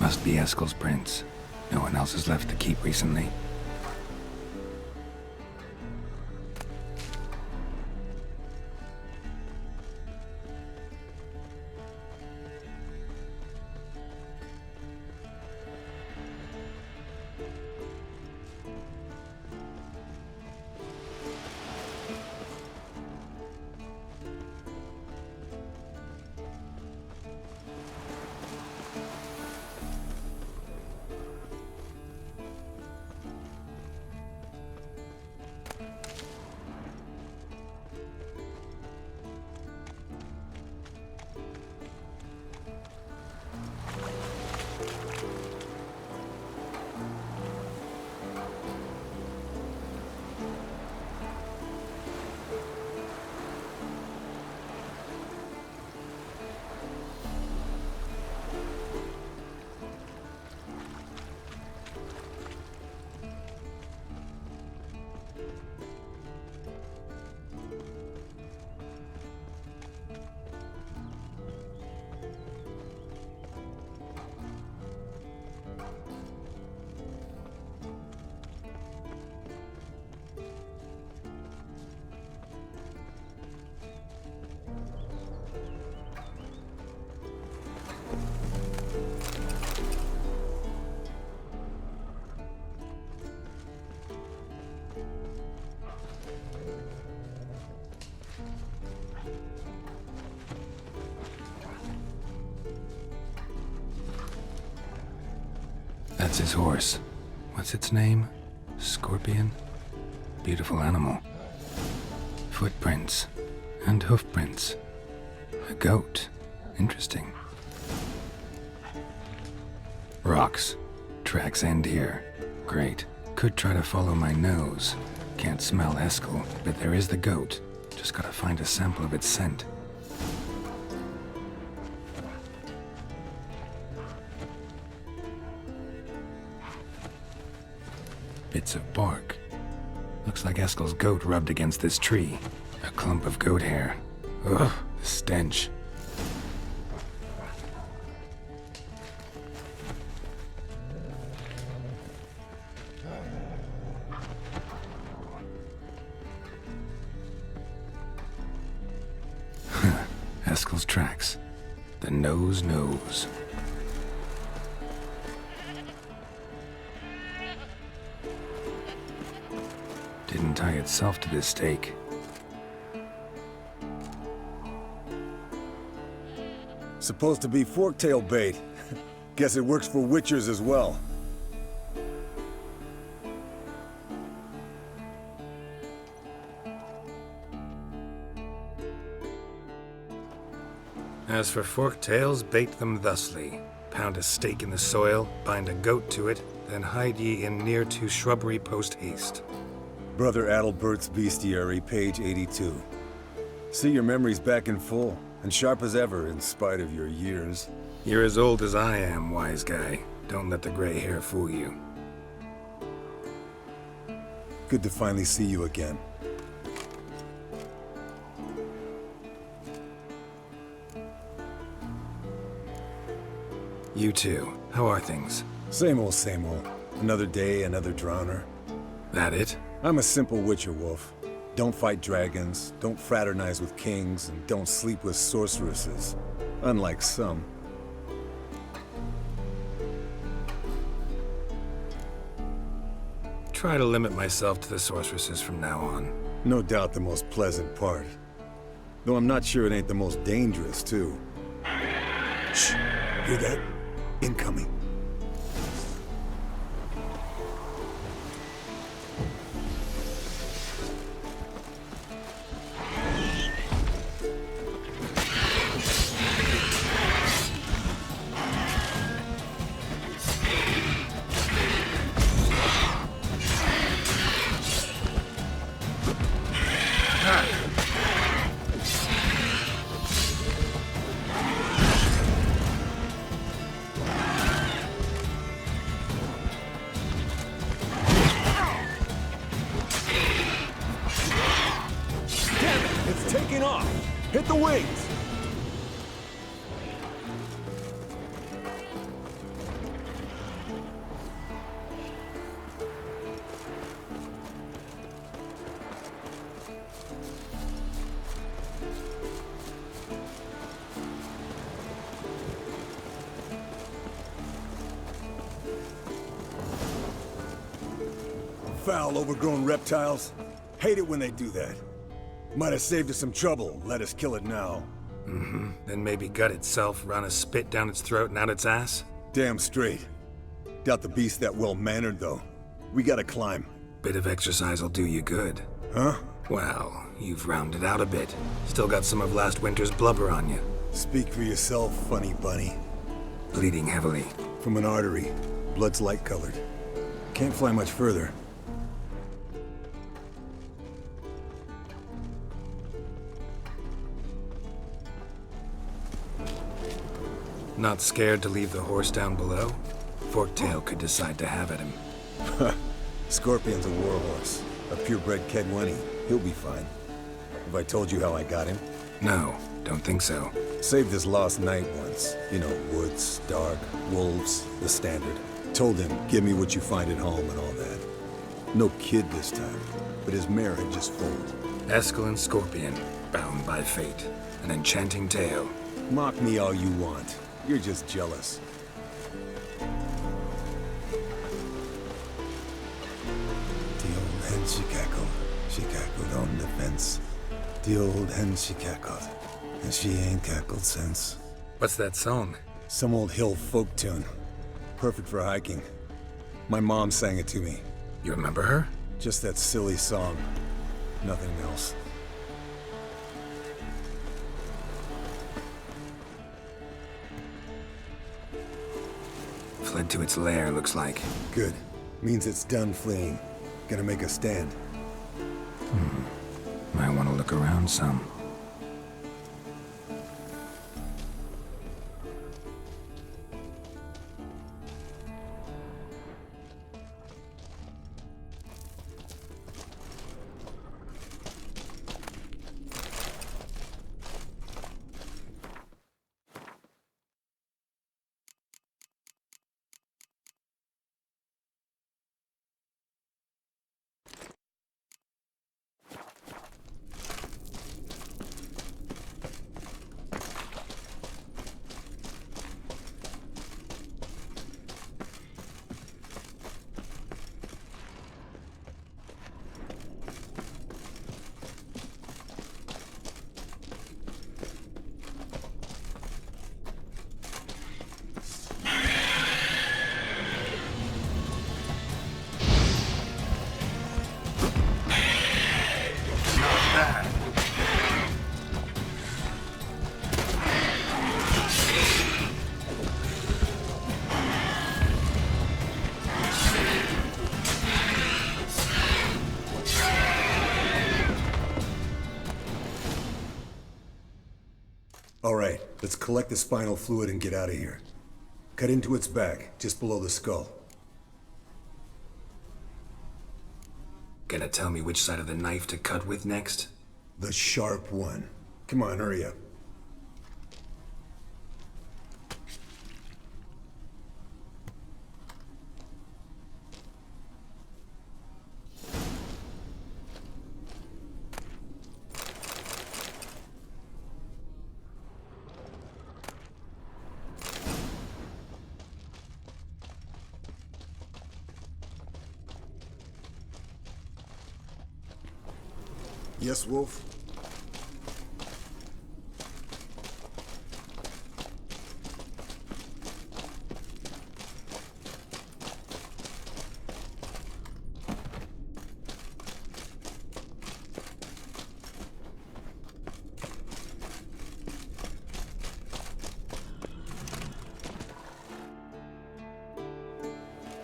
Must be Eskel's prints. No one else has left the keep recently. That's his horse. What's its name? Scorpion? Beautiful animal. Footprints. And hoofprints. A goat. Interesting. Rocks. Tracks end here. Great. Could try to follow my nose. Can't smell Eskel, but there is the goat. Just gotta find a sample of its scent. Bits of bark. Looks like Eskel's goat rubbed against this tree. A clump of goat hair. Ugh, the stench. Eskel's tracks. The nose knows. Didn't tie itself to this stake. Supposed to be forktail bait. Guess it works for witchers as well. As for forktails, bait them thusly. Pound a stake in the soil, bind a goat to it, then hide ye in near to shrubbery post haste. Brother Adalbert's Bestiary, page 82. See, your memory's back in full, and sharp as ever in spite of your years. You're as old as I am, wise guy. Don't let the gray hair fool you. Good to finally see you again. You too. How are things? Same old, same old. Another day, another drowner. That it? I'm a simple witcher, Wolf. Don't fight dragons, don't fraternize with kings, and don't sleep with sorceresses. Unlike some. Try to limit myself to the sorceresses from now on. No doubt the most pleasant part. Though I'm not sure it ain't the most dangerous, too. Shh! Hear that? Incoming. Foul, overgrown reptiles. Hate it when they do that. Might have saved us some trouble. Let us kill it now. Then maybe gut itself, run a spit down its throat and out its ass? Damn straight. Doubt the beast that well-mannered, though. We gotta climb. Bit of exercise'll do you good. Huh? Well, you've rounded out a bit. Still got some of last winter's blubber on you. Speak for yourself, funny bunny. Bleeding heavily. From an artery. Blood's light-colored. Can't fly much further. Not scared to leave the horse down below? Forktail could decide to have at him. Scorpion's a warhorse. A purebred Kedwenny. He'll be fine. Have I told you how I got him? No, don't think so. Saved his lost knight once. You know, woods, dark, wolves, the standard. Told him, give me what you find at home and all that. No kid this time, but his mare had just foaled. Eskel and Scorpion, bound by fate. An enchanting tale. Mock me all you want. You're just jealous. The old hen she cackled. She cackled on the fence. The old hen she cackled. And she ain't cackled since. What's that song? Some old hill folk tune. Perfect for hiking. My mom sang it to me. You remember her? Just that silly song. Nothing else. Fled to its lair, looks like. Good. Means it's done fleeing. Gonna make a stand. Might want to look around some. All right, let's collect the spinal fluid and get out of here. Cut into its back, just below the skull. Gonna tell me which side of the knife to cut with next? The sharp one. Come on, hurry up. Yes, Wolf?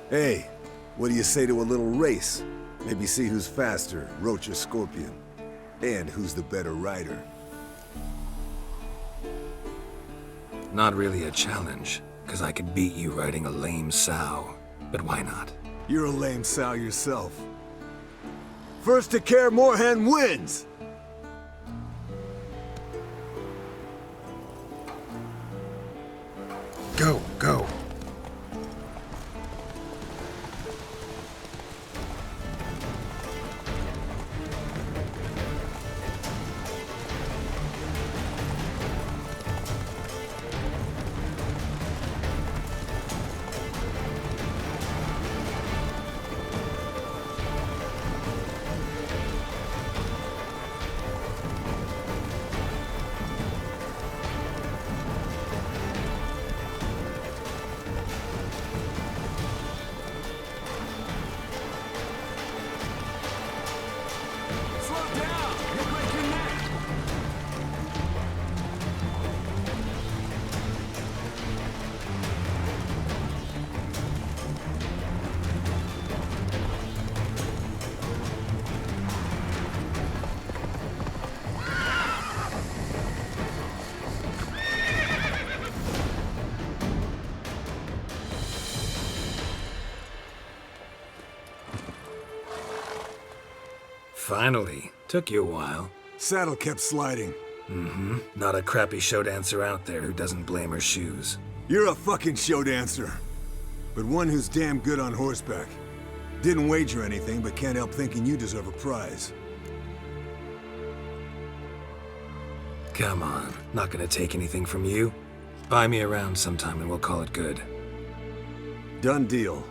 Hey, what do you say to a little race? Maybe see who's faster, Roach or Scorpion. And who's the better rider? Not really a challenge, because I could beat you riding a lame sow. But why not? You're a lame sow yourself. First to Kaer Morhen wins! Go, go. Finally. Took you a while. Saddle kept sliding. Not a crappy show dancer out there who doesn't blame her shoes. You're a fucking show dancer. But one who's damn good on horseback. Didn't wager anything, but can't help thinking you deserve a prize. Come on, not gonna take anything from you. Buy me around sometime and we'll call it good. Done deal.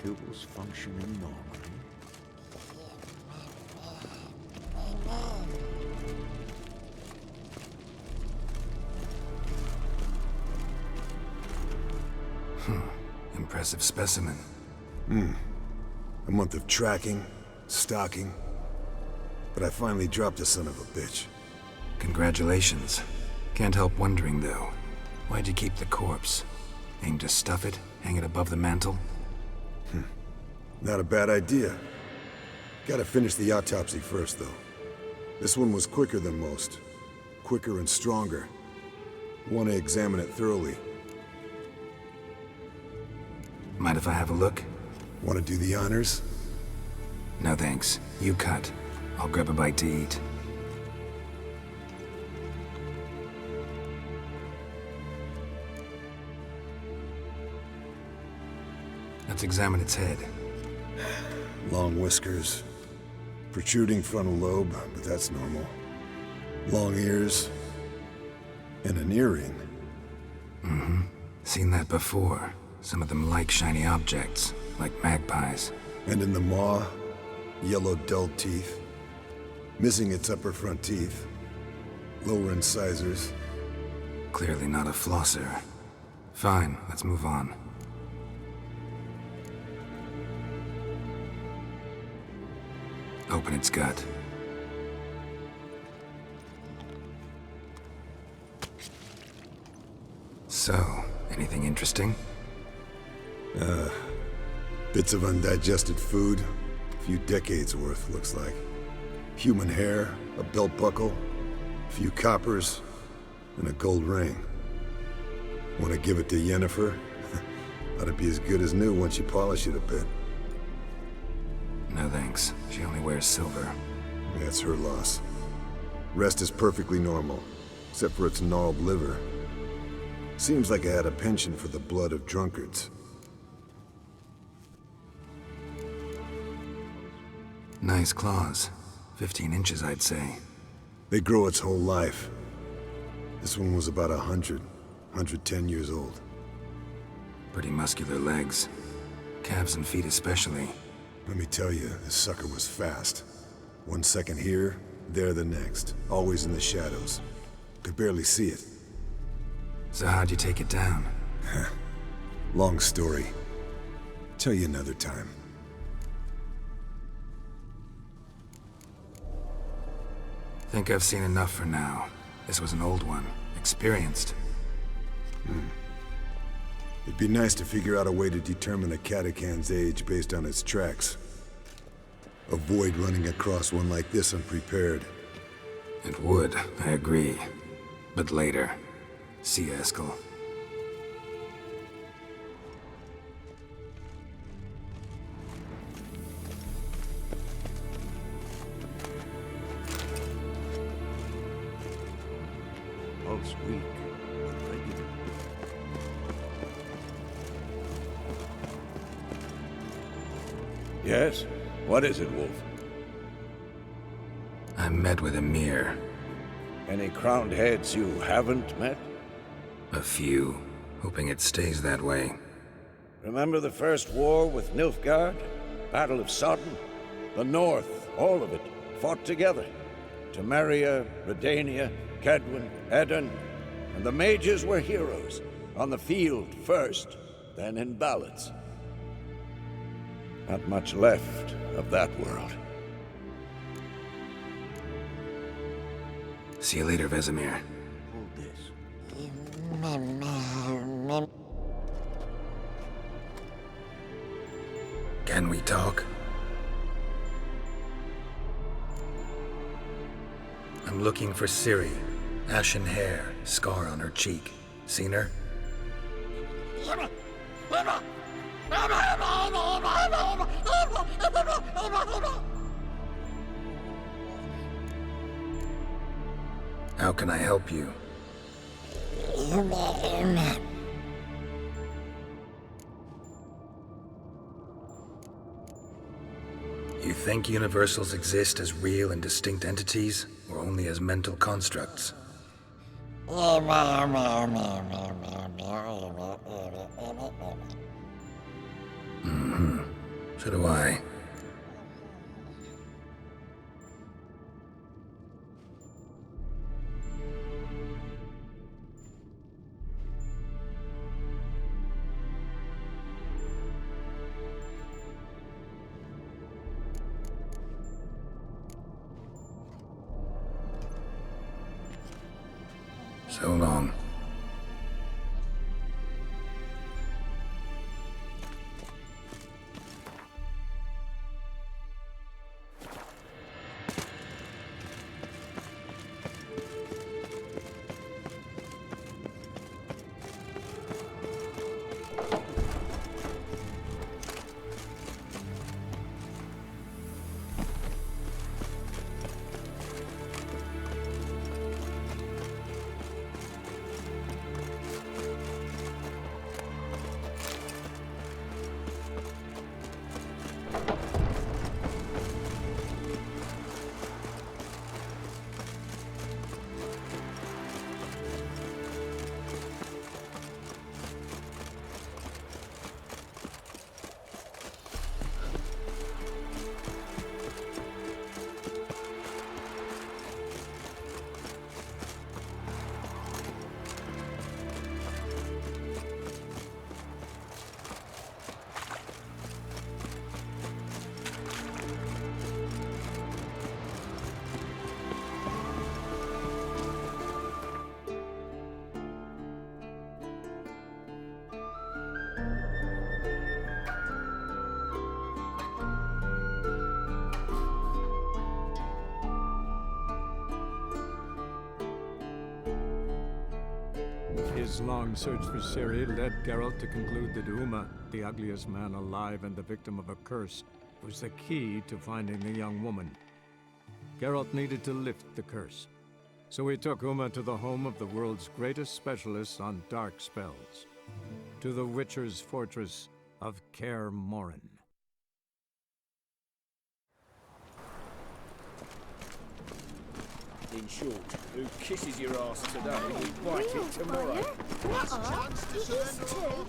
Tubals functioning normally. Impressive specimen. A month of tracking, stalking. But I finally dropped the son of a bitch. Congratulations. Can't help wondering, though. Why'd you keep the corpse? Aim to stuff it? Hang it above the mantle? Not a bad idea. Gotta finish the autopsy first, though. This one was quicker than most. Quicker and stronger. Want to examine it thoroughly. Mind if I have a look? Want to do the honors? No thanks. You cut. I'll grab a bite to eat. Let's examine its head. Long whiskers. Protruding frontal lobe, but that's normal. Long ears. And an earring. Seen that before. Some of them like shiny objects, like magpies. And in the maw, yellow dull teeth. Missing its upper front teeth. Lower incisors. Clearly not a flosser. Fine, let's move on. Open its gut. So, anything interesting? Bits of undigested food. A few decades worth, looks like. Human hair, a belt buckle, a few coppers, and a gold ring. Want to give it to Yennefer? Ought to be as good as new once you polish it a bit. No thanks. She only wears silver. That's her loss. Rest is perfectly normal, except for its gnarled liver. Seems like I had a penchant for the blood of drunkards. Nice claws. 15 inches, I'd say. They grow its whole life. This one was about 110 years old. Pretty muscular legs. Calves and feet especially. Let me tell you, this sucker was fast. 1 second here, there the next. Always in the shadows. Could barely see it. So how'd you take it down? Long story. Tell you another time. Think I've seen enough for now. This was an old one. Experienced. It'd be nice to figure out a way to determine a Katakan's age based on its tracks. Avoid running across one like this unprepared. It would, I agree. But later. See you, Eskel. Pulse weak, but regular. Yes? What is it, Wolf? I met with Emir. Any crowned heads you haven't met? A few. Hoping it stays that way. Remember the first war with Nilfgaard? Battle of Sodden? The North, all of it, fought together. Temeria, Redania, Kedwen, Edirn, and the mages were heroes. On the field first, then in ballads. Not much left of that world. See you later, Vesemir. Hold this. Can we talk? I'm looking for Ciri. Ashen hair, scar on her cheek. Seen her? How can I help you? You think universals exist as real and distinct entities, or only as mental constructs? So do I. So long. His long search for Ciri led Geralt to conclude that Uma, the ugliest man alive and the victim of a curse, was the key to finding the young woman. Geralt needed to lift the curse, so he took Uma to the home of the world's greatest specialists on dark spells, to the Witcher's fortress of Kaer Morhen. In short, who kisses your ass today, we bite it tomorrow.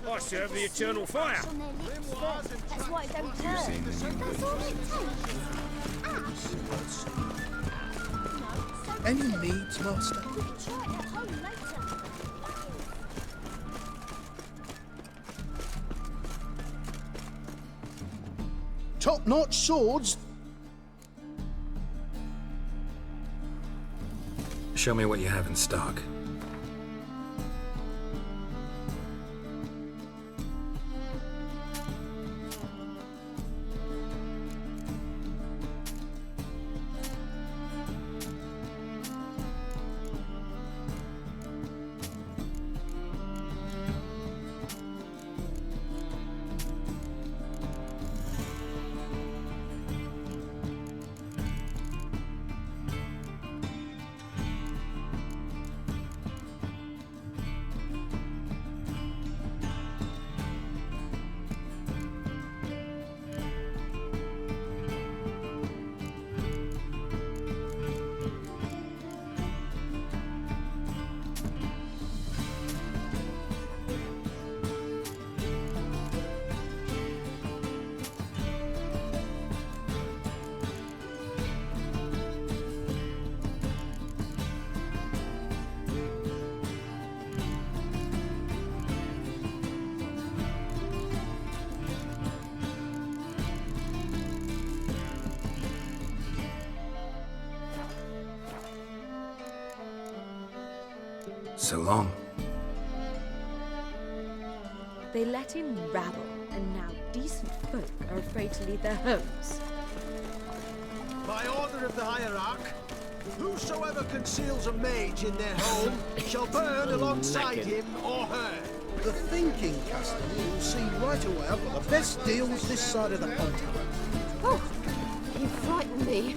I serve the eternal fire. That's why it don't turn. That's all it takes. Any needs, Master? We can try it at home later. Top-notch swords? Show me what you have in stock. So long. They let in rabble, and now decent folk are afraid to leave their homes. By order of the hierarch, whosoever conceals a mage in their home shall burn alongside him or her. The thinking customer will see right away I've got the best deals this side of the pond. Oh, you frightened me.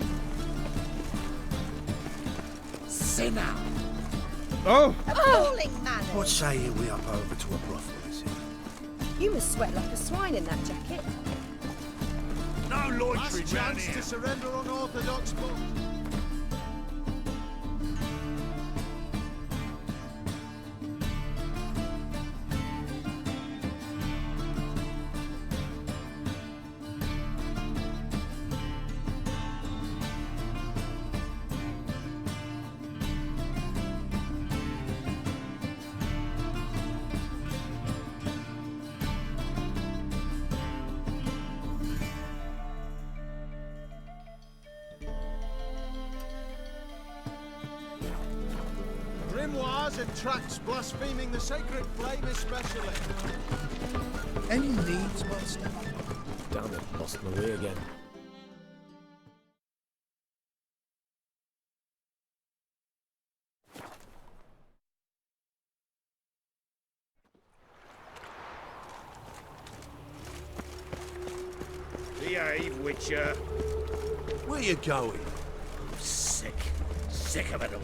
Sinner! Appalling manner! What say you we up over to a brothel, is it? You must sweat like a swine in that jacket. No loitering round here. To surrender unorthodox book. Grimoires and tracts blaspheming the sacred flame especially. Any needs, master? Damn it, lost my way again. Behave, Witcher. Where you going? Sick. Sick of it all.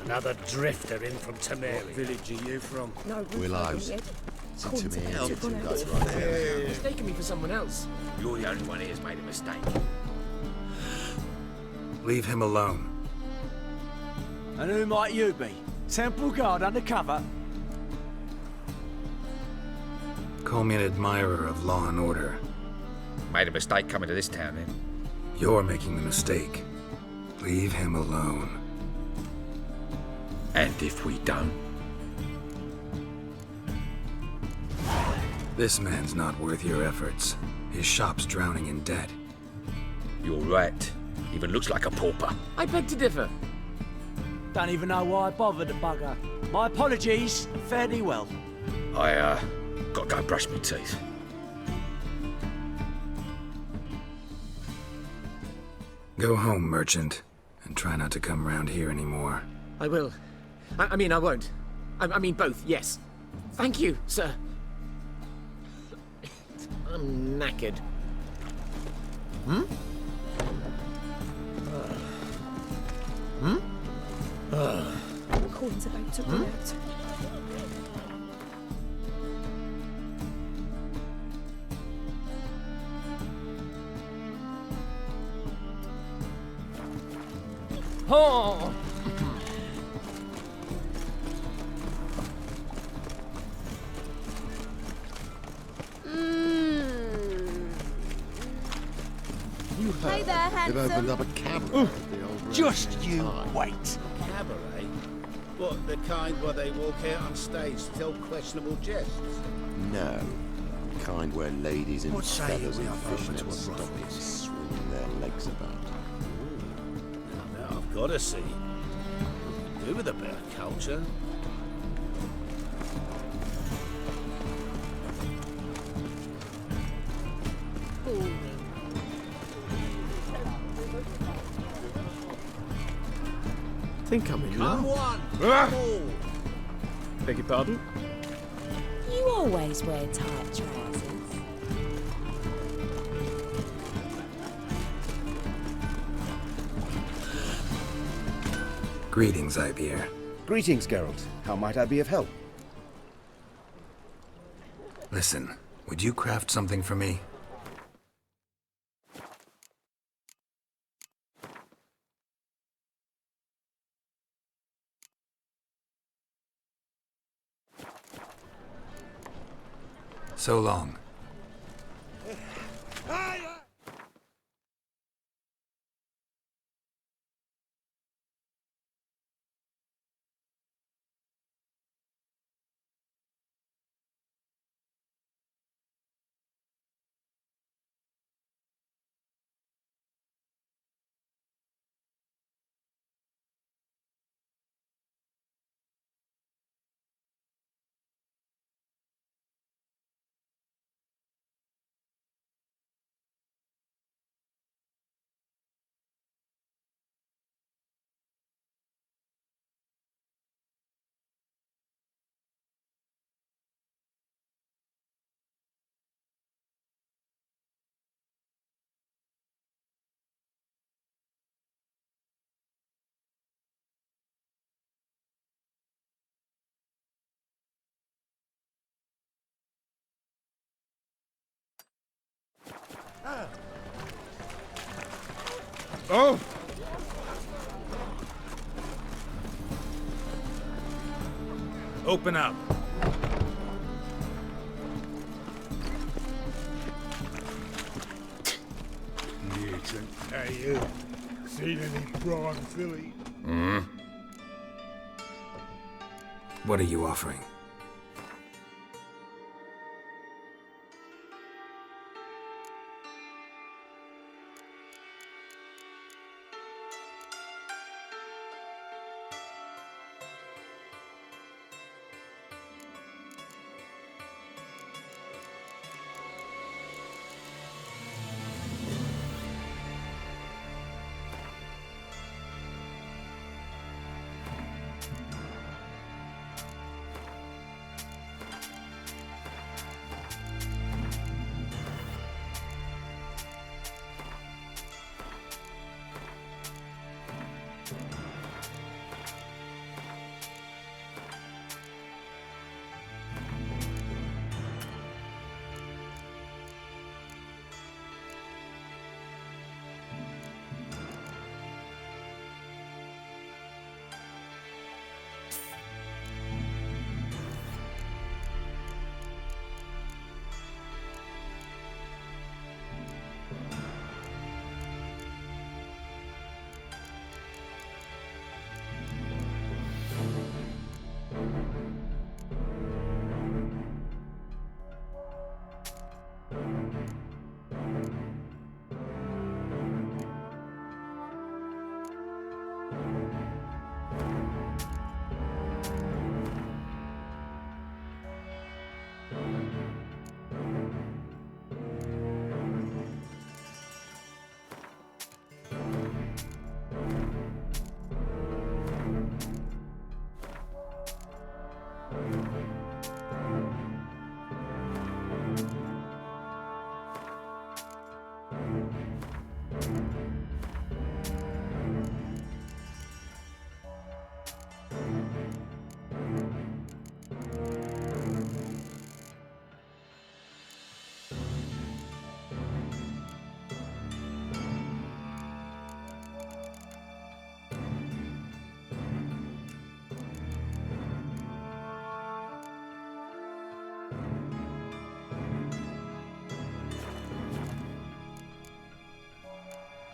Another drifter in from Temeria. What village are you from? No, Willows. Called to Mistaking me for someone else. You're the only one who's made a mistake. Leave him alone. And who might you be? Temple Guard undercover? Call me an admirer of law and order. Made a mistake coming to this town, then. You're making the mistake. Leave him alone. And if we don't? This man's not worth your efforts. His shop's drowning in debt. You're right. Even looks like a pauper. I beg to differ. Don't even know why I bothered the bugger. My apologies. Fare thee well. I, gotta go brush my teeth. Go home, merchant, and try not to come round here anymore. I will. I mean, I won't. I mean, both, yes. Thank you, sir. I'm knackered. Corn's about to run out. Oh! Hey there, They've opened handsome. up a cabaret at the old Just railway you side. wait. Cabaret? What, the kind where they walk out on stage to tell questionable jests? No. Kind where ladies in What say feathers we and up over to fishnet a brothel? stockings swing their legs about. Now I've got to see. What to do with a bit of culture? I think I'm in Come love. one, come all. Beg your pardon? You always wear tight trousers. Greetings, Ivier. Greetings, Geralt. How might I be of help? Listen, would you craft something for me? So long. Oh! Open up. Hey, you. Seen any brawn filly? What are you offering?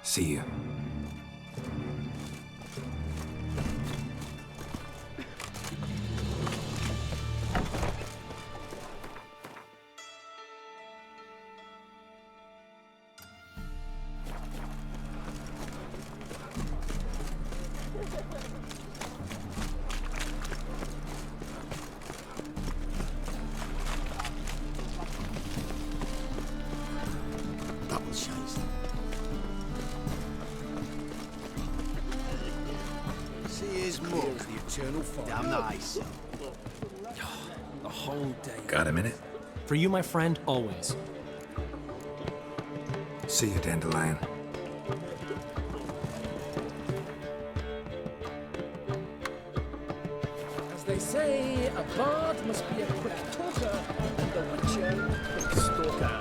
See you. Double chase. See his mug. The eternal fire. Damn nice. The whole day. Got a minute? For you, my friend, always. See you, Dandelion. As they say, a bard must be a quick talker, and the witcher a quick stalker.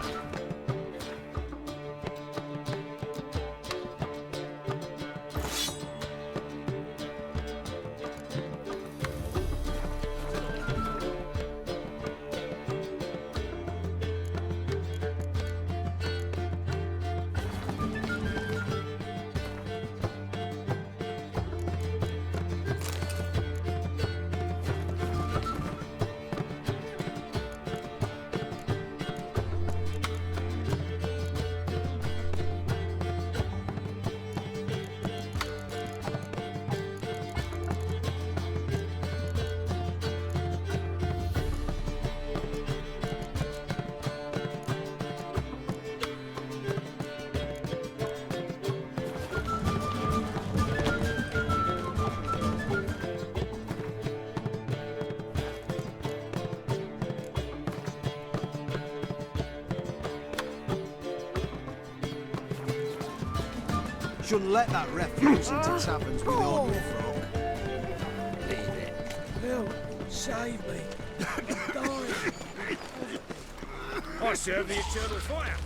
Shouldn't let that refuse into taverns with all your folk. Leave it. Will, save me. I'm dying. I serve the eternal fire.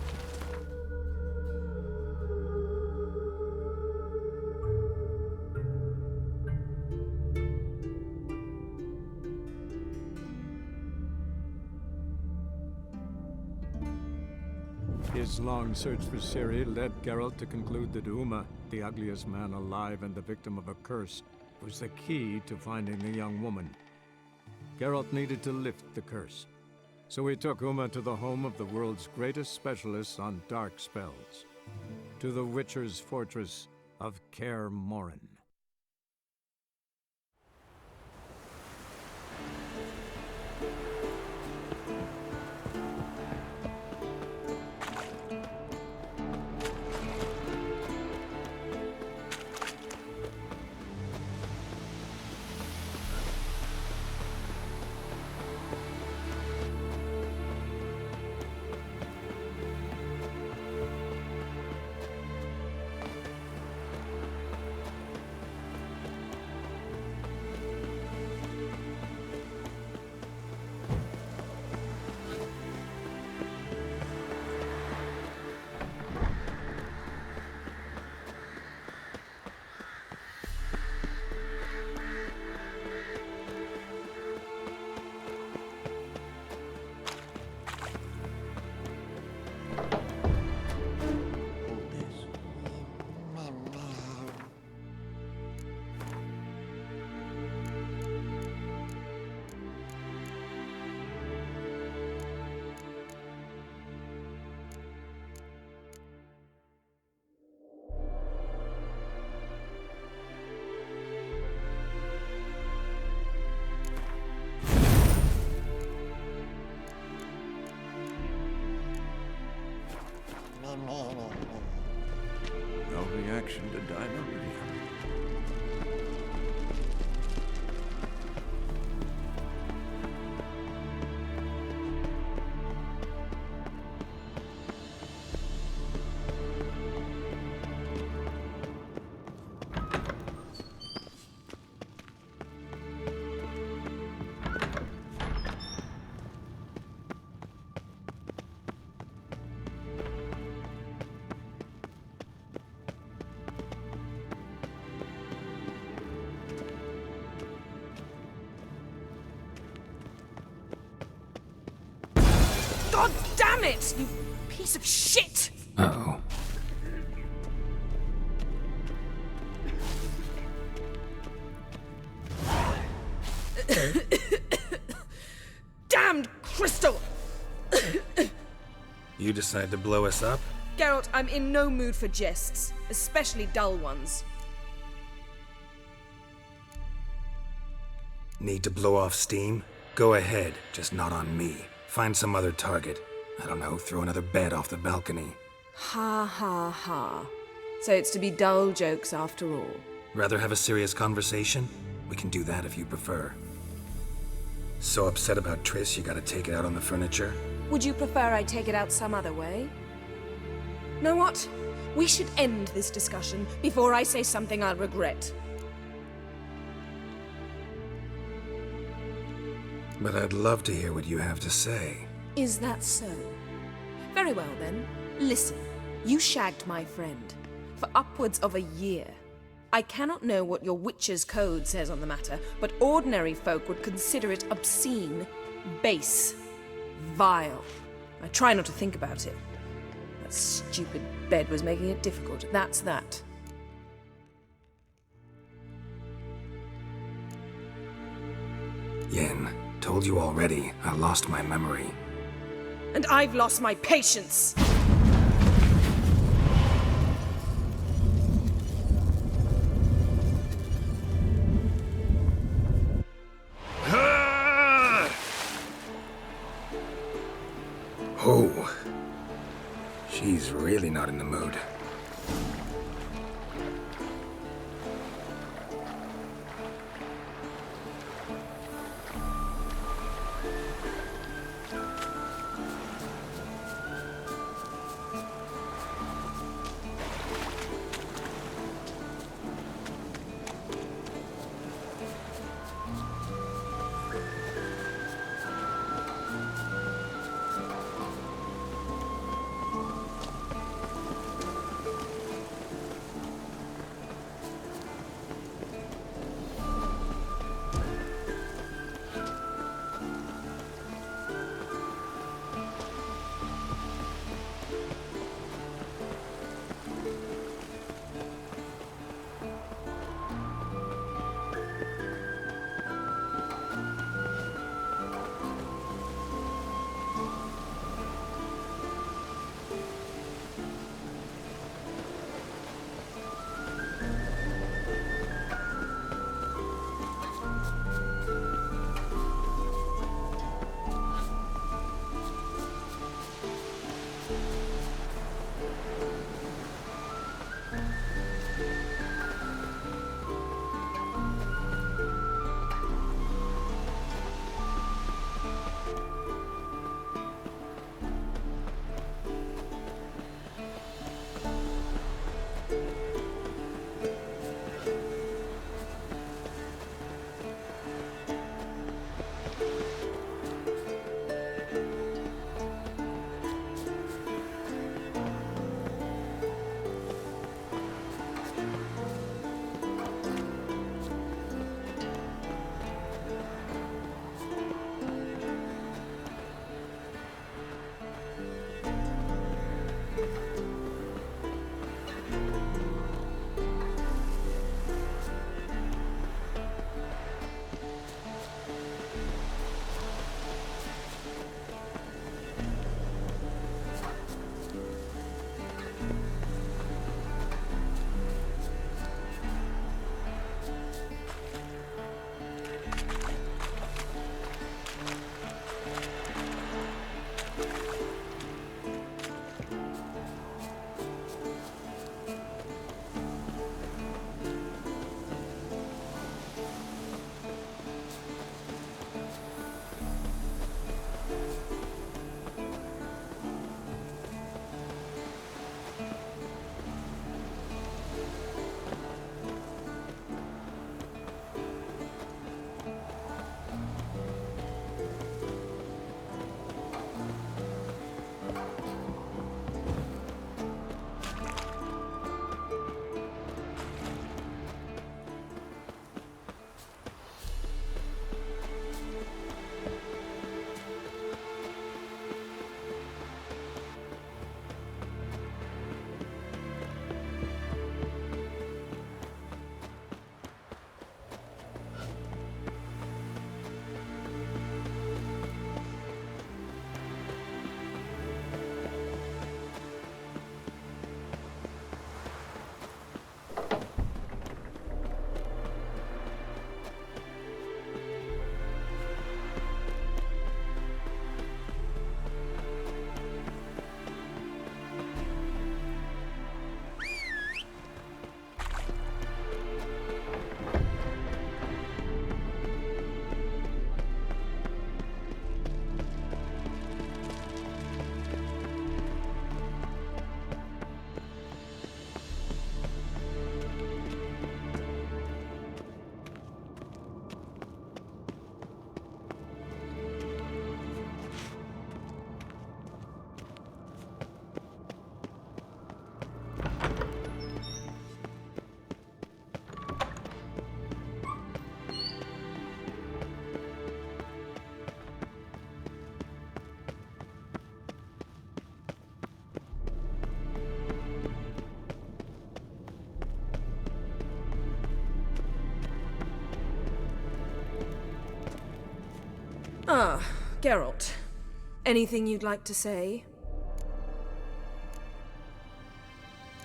His long search for Ciri led Geralt to conclude that Uma, the ugliest man alive and the victim of a curse, was the key to finding the young woman. Geralt needed to lift the curse, so he took Uma to the home of the world's greatest specialists on dark spells, to the Witcher's fortress of Kaer Morhen. No reaction to diarrhea. God damn it, you piece of shit! Uh-oh. Damned crystal! You decide to blow us up? Geralt, I'm in no mood for jests, especially dull ones. Need to blow off steam? Go ahead, just not on me. Find some other target. I don't know, throw another bed off the balcony. Ha ha ha. So it's to be dull jokes after all. Rather have a serious conversation? We can do that if you prefer. So upset about Triss you gotta take it out on the furniture? Would you prefer I take it out some other way? Know what? We should end this discussion before I say something I'll regret. But I'd love to hear what you have to say. Is that so? Very well then. Listen, you shagged my friend for upwards of a year. I cannot know what your Witcher's Code says on the matter, but ordinary folk would consider it obscene, base, vile. I try not to think about it. That stupid bed was making it difficult. That's that. Yen, told you already, I lost my memory. And I've lost my patience! Oh. She's really not in the mood. Ah, Geralt. Anything you'd like to say?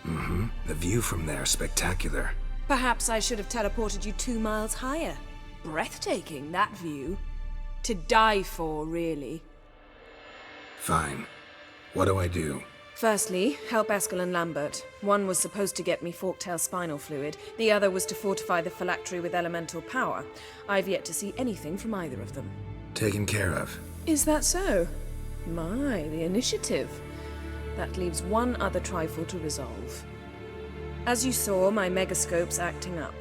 The view from there is spectacular. Perhaps I should have teleported you 2 miles higher. Breathtaking, that view. To die for, really. Fine. What do I do? Firstly, help Eskel and Lambert. One was supposed to get me forktail spinal fluid, the other was to fortify the phylactery with elemental power. I've yet to see anything from either of them. Taken care of. Is that so? My, the initiative. That leaves one other trifle to resolve. As you saw, my megascope's acting up,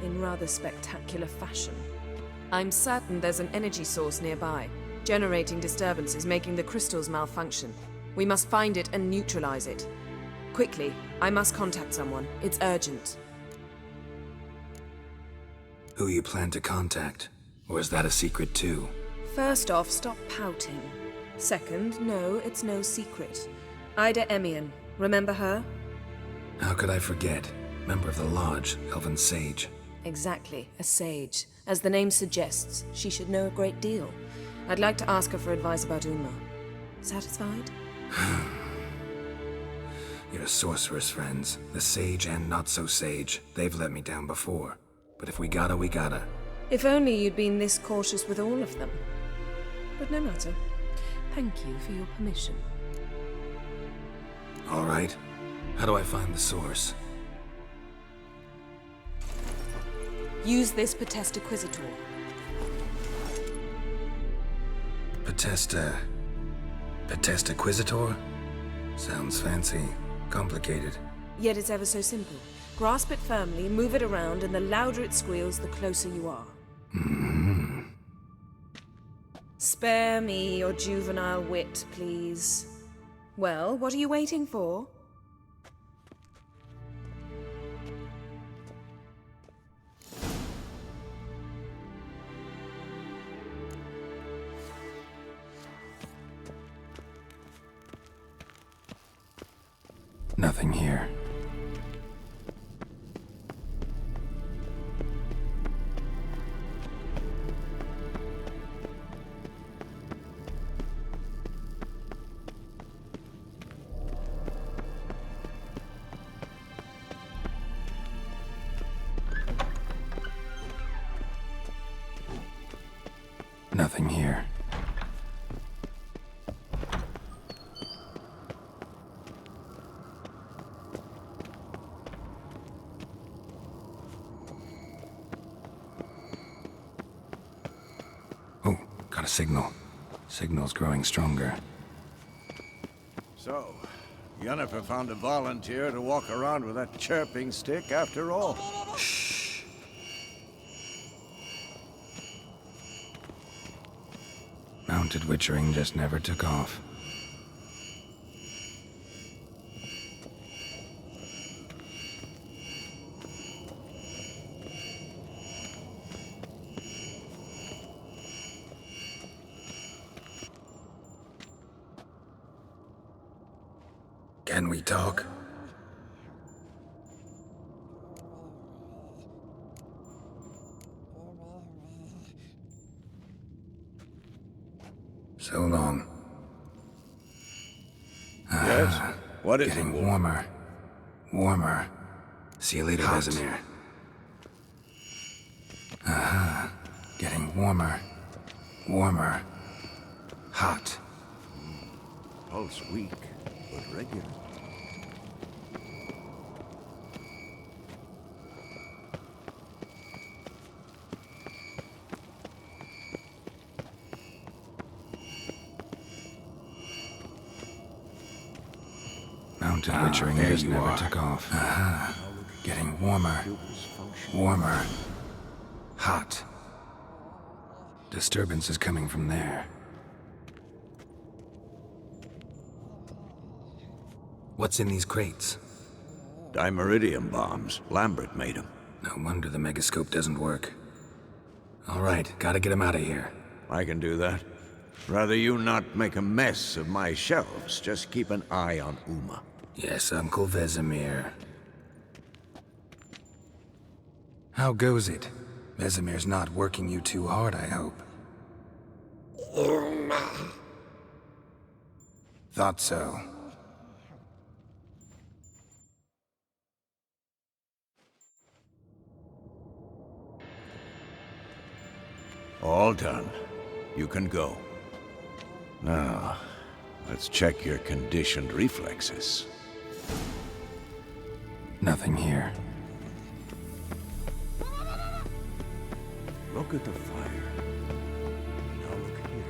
in rather spectacular fashion. I'm certain there's an energy source nearby, generating disturbances, making the crystals malfunction. We must find it and neutralize it. Quickly, I must contact someone. It's urgent. Who you plan to contact? Or is that a secret too? First off, stop pouting. Second, no, it's no secret. Ida Emian. Remember her? How could I forget? Member of the Lodge, Elven Sage. Exactly, a sage. As the name suggests, she should know a great deal. I'd like to ask her for advice about Uma. Satisfied? Your sorceress friends, the sage and not-so-sage, they've let me down before. But if we gotta, we gotta. If only you'd been this cautious with all of them. But no matter. Thank you for your permission. All right. How do I find the source? Use this Potestaquizitor. Potestaquizitor? Sounds fancy. Complicated. Yet it's ever so simple. Grasp it firmly, move it around, and the louder it squeals, the closer you are. Spare me your juvenile wit, please. Well, what are you waiting for? Nothing here. Nothing here. Oh, got a signal. Signal's growing stronger. So, Yennefer found a volunteer to walk around with that chirping stick after all. Shh. Mounted witchering just never took off. Can we talk? So long. Yes? What is Getting it? warmer. Warmer. See you later, Vesemir. Getting warmer. Warmer. Hot. Pulse weak, but regular. Mounted witchering just never took off. Getting warmer. Warmer. Hot. Disturbance is coming from there. What's in these crates? Dimeridium bombs. Lambert made them. No wonder the megascope doesn't work. All right, gotta get him out of here. I can do that. Rather you not make a mess of my shelves. Just keep an eye on Uma. Yes, Uncle Vesemir. How goes it? Vesemir's not working you too hard, I hope. Thought so. All done. You can go. Now, let's check your conditioned reflexes. Nothing here. Look at the fire. Now look here.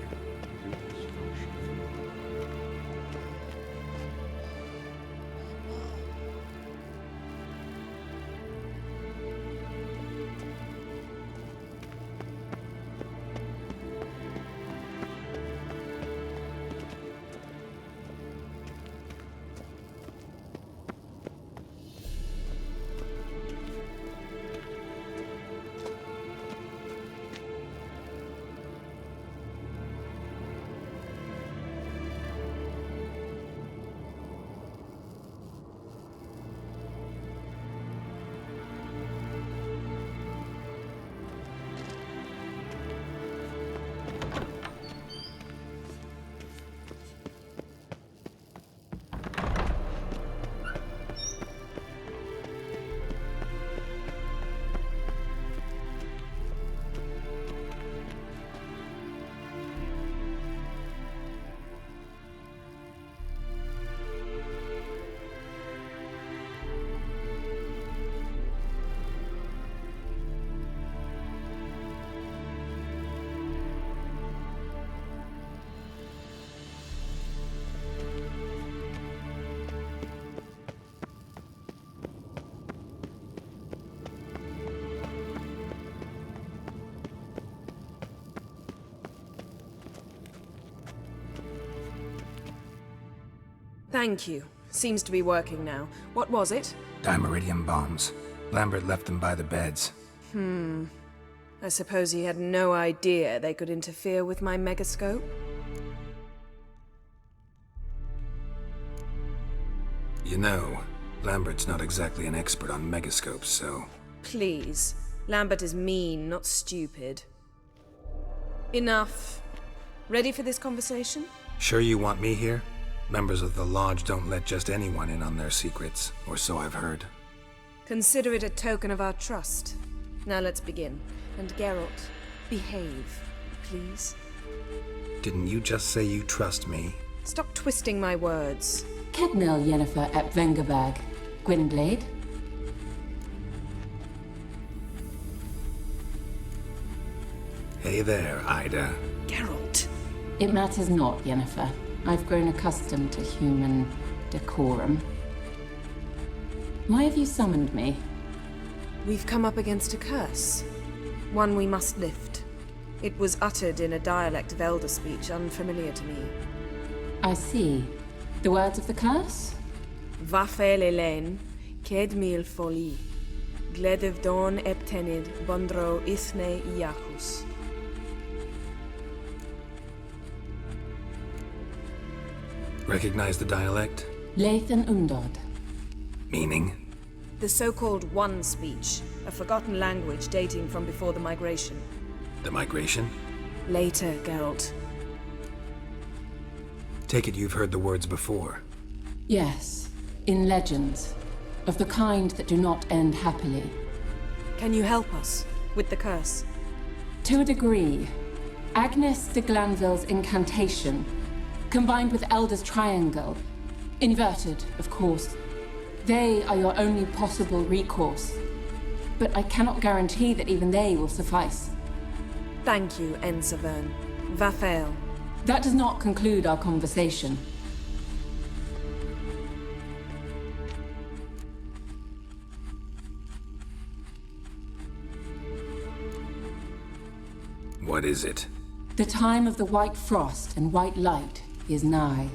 Thank you. Seems to be working now. What was it? Dimeridium bombs. Lambert left them by the beds. I suppose he had no idea they could interfere with my megascope? You know, Lambert's not exactly an expert on megascopes, so... Please. Lambert is mean, not stupid. Enough. Ready for this conversation? Sure you want me here? Members of the Lodge don't let just anyone in on their secrets, or so I've heard. Consider it a token of our trust. Now let's begin. And Geralt, behave, please. Didn't you just say you trust me? Stop twisting my words. Kednel Yennefer at Vengerberg. Gwynblade? Hey there, Ida. Geralt. It matters not, Yennefer. I've grown accustomed to human decorum. Why have you summoned me? We've come up against a curse. One we must lift. It was uttered in a dialect of Elder speech unfamiliar to me. I see. The words of the curse? Vafel Elaine, Ked mil foli, Gledev don eptenid, Bondro ithne iachus. Recognize the dialect? Lathan Undod. Meaning? The so-called One speech, a forgotten language dating from before the migration. The migration? Later, Geralt. Take it you've heard the words before. Yes, in legends, of the kind that do not end happily. Can you help us with the curse? To a degree. Agnes de Glanville's incantation, combined with Elder's triangle, inverted, of course. They are your only possible recourse. But I cannot guarantee that even they will suffice. Thank you, Ensavern. Vafel. That does not conclude our conversation. What is it? The time of the white frost and white light is nigh.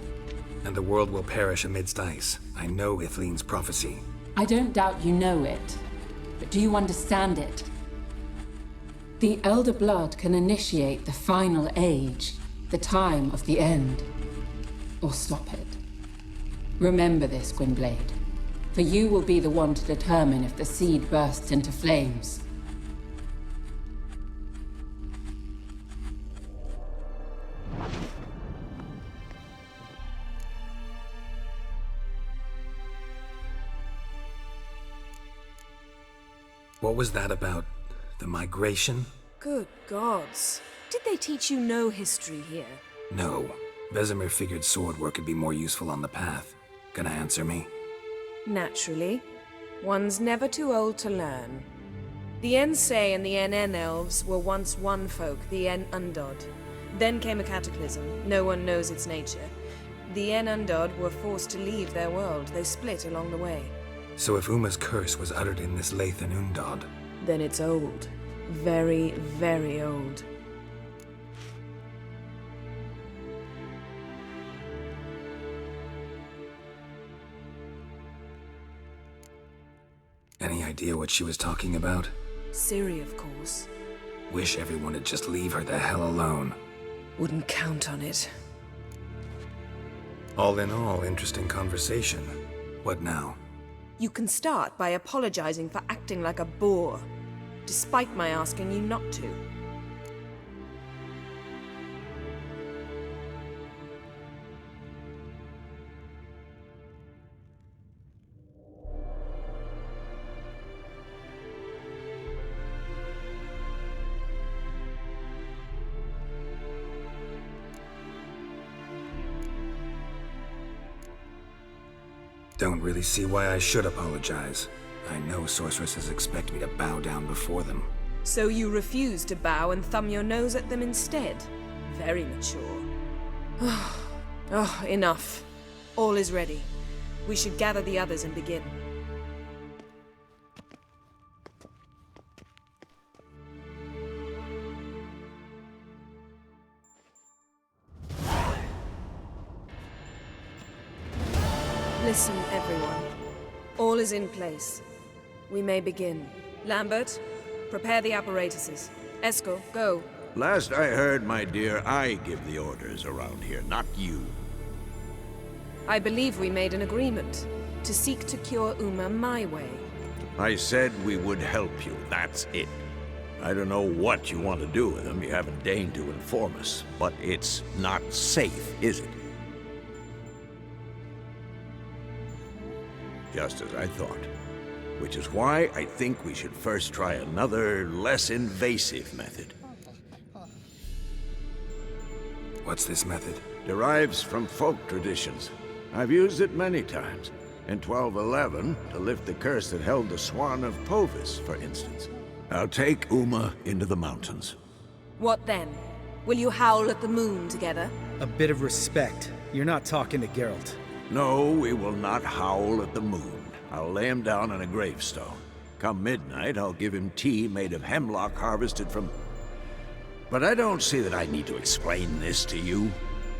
And the world will perish amidst ice. I know Ithleen's prophecy. I don't doubt you know it, but do you understand it? The Elder Blood can initiate the final age, the time of the end, or stop it. Remember this, Gwynblade, for you will be the one to determine if the seed bursts into flames. What was that about? The migration? Good gods. Did they teach you no history here? No. Vesemir figured sword work could be more useful on the path. Gonna answer me? Naturally. One's never too old to learn. The Ensei and the NN elves were once one folk, the En Undod. Then came a cataclysm. No one knows its nature. The En Undod were forced to leave their world. They split along the way. So if Uma's curse was uttered in this Lathan Undod, then it's old. Very, very old. any idea what she was talking about? Ciri, of course. Wish everyone would just leave her the hell alone. Wouldn't count on it. All in all, interesting conversation. What now? You can start by apologizing for acting like a boor, despite my asking you not to. Don't really see why I should apologize. I know sorceresses expect me to bow down before them. So you refuse to bow and thumb your nose at them instead? Very mature. Oh, enough. All is ready. We should gather the others and begin. Listen, everyone. All is in place. We may begin. Lambert, prepare the apparatuses. Eskel, go. Last I heard, my dear, I give the orders around here, not you. I believe we made an agreement to seek to cure Uma my way. I said we would help you, that's it. I don't know what you want to do with them, you haven't deigned to inform us, but it's not safe, is it? Just as I thought. Which is why I think we should first try another, less invasive method. What's this method? Derives from folk traditions. I've used it many times. In 1211, to lift the curse that held the Swan of Povis, for instance. I'll take Uma into the mountains. What then? Will you howl at the moon together? A bit of respect. You're not talking to Geralt. No, we will not howl at the moon. I'll lay him down on a gravestone. Come midnight, I'll give him tea made of hemlock harvested from... But I don't see that I need to explain this to you.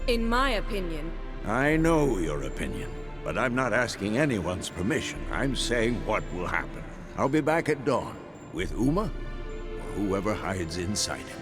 In my opinion... I know your opinion, but I'm not asking anyone's permission. I'm saying what will happen. I'll be back at dawn, with Uma, or whoever hides inside him.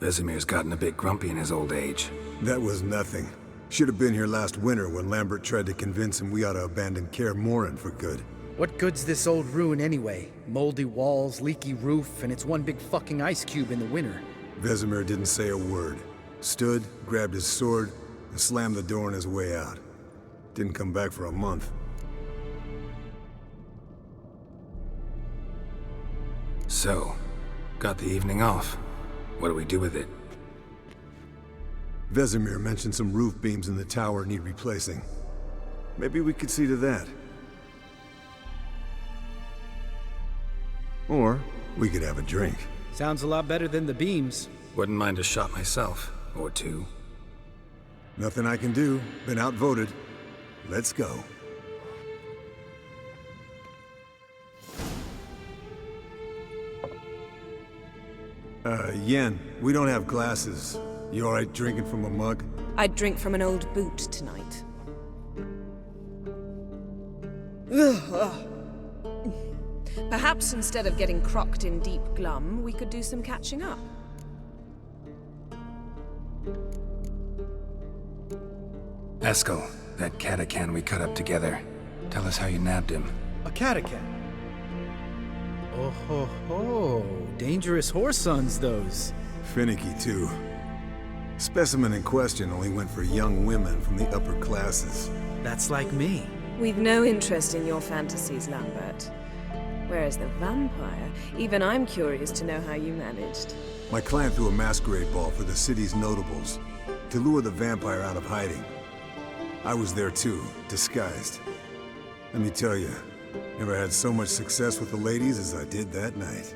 Vesemir's gotten a bit grumpy in his old age. That was nothing. Should have been here last winter when Lambert tried to convince him we ought to abandon Kaer Morhen for good. What good's this old ruin anyway? Moldy walls, leaky roof, and it's one big fucking ice cube in the winter. Vesemir didn't say a word. Stood, grabbed his sword, and slammed the door on his way out. Didn't come back for a month. So, got the evening off. What do we do with it? Vesemir mentioned some roof beams in the tower need replacing. Maybe we could see to that. Or we could have a drink. Sounds a lot better than the beams. Wouldn't mind a shot myself, or two. Nothing I can do. Been outvoted. Let's go. Yen, we don't have glasses. You alright drinking from a mug? I'd drink from an old boot tonight. Perhaps instead of getting crocked in deep glum, we could do some catching up. Eskel, that Catacan we cut up together. Tell us how you nabbed him. A Catacan? Oh ho ho. Dangerous horse sons, those. Finicky, too. Specimen in question only went for young women from the upper classes. That's like me. We've no interest in your fantasies, Lambert. Whereas the vampire, even I'm curious to know how you managed. My client threw a masquerade ball for the city's notables to lure the vampire out of hiding. I was there too, disguised. Let me tell you, never had so much success with the ladies as I did that night.